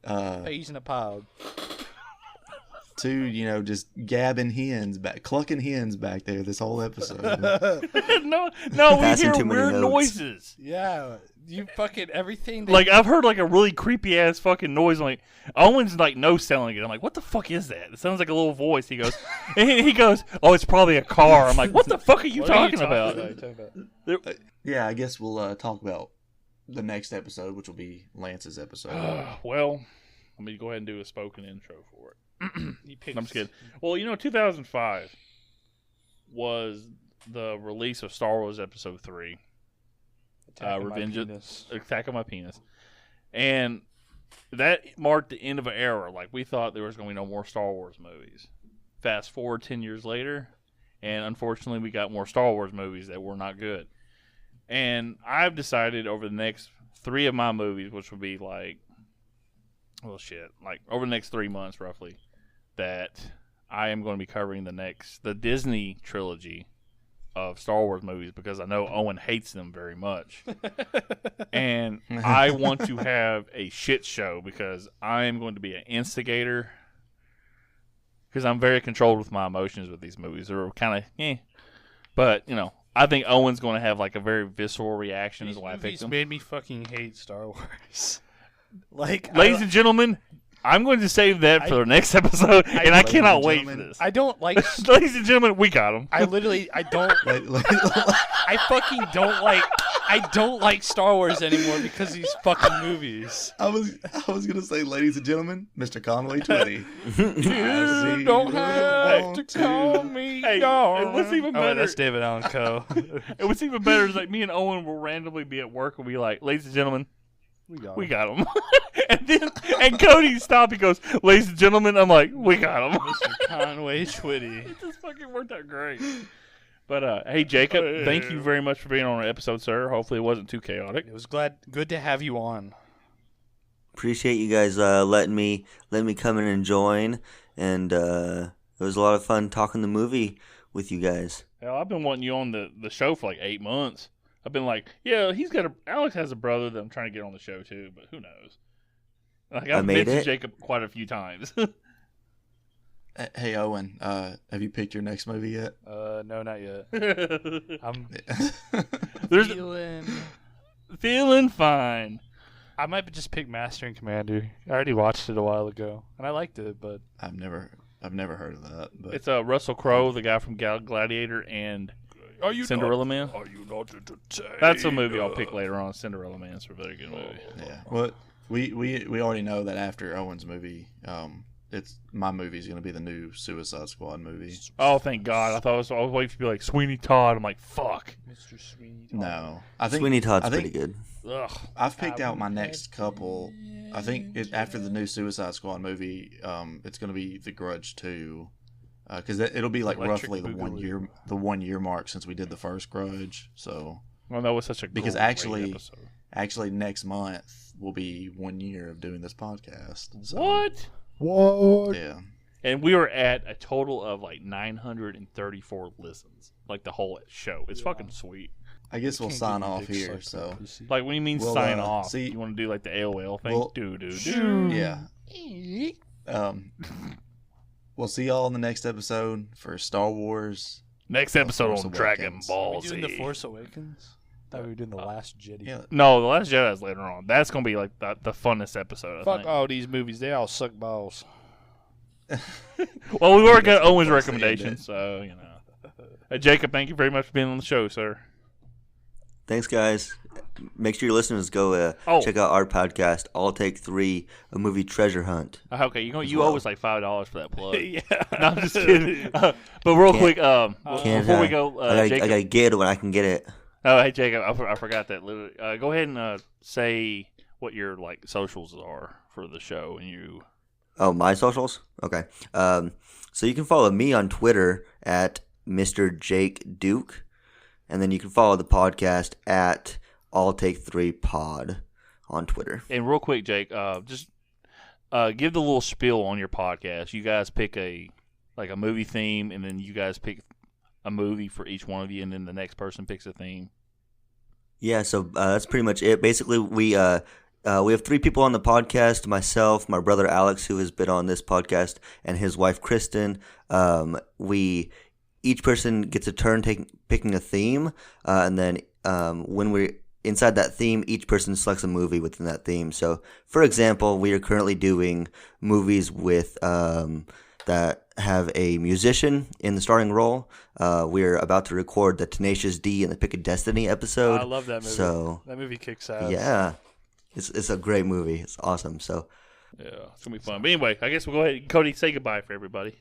Peas in a pod. just gabbing hens clucking hens back there this whole episode. no, we Passing hear too many weird notes. noises. Yeah, you fucking everything. Like I've heard like a really creepy ass fucking noise. Like Owen's like no selling it. I'm like, what the fuck is that? It sounds like a little voice. He goes, and he goes, oh, it's probably a car. I'm like, what the fuck are you talking about? Yeah, I guess we'll talk about the next episode, which will be Lance's episode. Well, let me go ahead and do a spoken intro for it. I'm picked- just kidding. Well, 2005 was the release of Star Wars Episode 3, Revenge of Attack of My Penis. And that marked the end of an era. Like, we thought there was going to be no more Star Wars movies. Fast forward 10 years later, and unfortunately we got more Star Wars movies that were not good. And I've decided over the next 3 of my movies, which will be like over the next 3 months roughly, that I am going to be covering the Disney trilogy of Star Wars movies because I know Owen hates them very much. And I want to have a shit show because I am going to be an instigator because I'm very controlled with my emotions with these movies. They're kind of but I think Owen's going to have like a very visceral reaction is why I picked them. Made me fucking hate Star Wars. Like, Ladies and gentlemen, I'm going to save that for the next episode, and I cannot wait for this. I don't like. Ladies and gentlemen, we got him. I don't. I fucking don't like. I don't like Star Wars anymore because of these fucking movies. I was gonna say, ladies and gentlemen, Mr. Conway Twitty. You don't have to call me darling. What's even better? Oh, that's David Allen Coe. And what's even better is like me and Owen will randomly be at work and be like, "Ladies and gentlemen, we got him." and Cody stopped. He goes, "Ladies and gentlemen," I'm like, "We got him." Mr. Conway Twitty. It just fucking worked out great. But hey, Jacob, thank you very much for being on our episode, sir. Hopefully, it wasn't too chaotic. It was good to have you on. Appreciate you guys letting me come in and join, and it was a lot of fun talking the movie with you guys. Hell, I've been wanting you on the show for like 8 months. I've been like, yeah, Alex has a brother that I'm trying to get on the show too, but who knows? Like I've mentioned Jacob quite a few times. Hey Owen, have you picked your next movie yet? No, not yet. I'm feeling fine. I might just pick Master and Commander. I already watched it a while ago, and I liked it, but I've never heard of that. But it's Russell Crowe, the guy from Gladiator, and Cinderella Man. Are you not entertained? That's a movie I'll pick later on. Cinderella Man's a very good movie. Yeah. Well, we already know that after Owen's movie, my movie is going to be the new Suicide Squad movie. Oh, thank God! I was waiting to be like Sweeney Todd. I'm like, fuck. Mr. Sweeney. No, I think Sweeney Todd's I think pretty good. Ugh. I've picked out my next couple. I think after the new Suicide Squad movie, it's going to be The Grudge 2, because it'll be like Electric roughly Boogaloo. the 1 year mark since we did the first Grudge. So Well, that was such a because great actually episode. next month will be 1 year of doing this podcast. So, What? What? Yeah. And we were at a total of like 934 listens, like the whole show. It's fucking sweet. I guess we'll Can't sign get your off dick here. sucked So up, pussy. Like, what do you mean Well, sign off? see- You want to do like the AOL thing? Well, do. yeah. We'll see y'all in the next episode for Star Wars. Next episode Force on Dragon Awakens. Ball Are we doing Z. the Force Awakens? I thought we were doing the Last Jedi. Yeah. No, the Last Jedi is later on. That's gonna be like the funnest episode. I Fuck think. all these movies. They all suck balls. Well, we already got That's Owen's the place to end recommendation, it. so you know. Jacob, thank you very much for being on the show, sir. Thanks, guys. Make sure your listeners go check out our podcast, All Take 3, a movie treasure hunt. Okay, you well. owe us like $5 for that plug. Yeah. No, I'm just kidding. But real Can't- quick, Can't, before we go, I Jacob. gotta get it when I can get it. Oh, hey Jacob, I forgot that. Literally. Go ahead and say what your like socials are for the show, and you. Oh, my socials? Okay. So you can follow me on Twitter at Mr. Jake Duke. And then you can follow the podcast at All Take 3 Pod on Twitter. And real quick, Jake, just give the little spiel on your podcast. You guys pick a movie theme, and then you guys pick a movie for each one of you, and then the next person picks a theme. Yeah, so that's pretty much it. Basically, we have 3 people on the podcast, myself, my brother Alex, who has been on this podcast, and his wife Kristen. Each person gets a turn picking a theme, and then when we're inside that theme, each person selects a movie within that theme. So, for example, we are currently doing movies with that have a musician in the starring role. We're about to record the Tenacious D and the Pick of Destiny episode. I love that movie. So, that movie kicks ass. yeah, it's a great movie. It's awesome. So, Yeah, it's gonna be fun. But anyway, I guess we'll go ahead. Cody, say goodbye for everybody.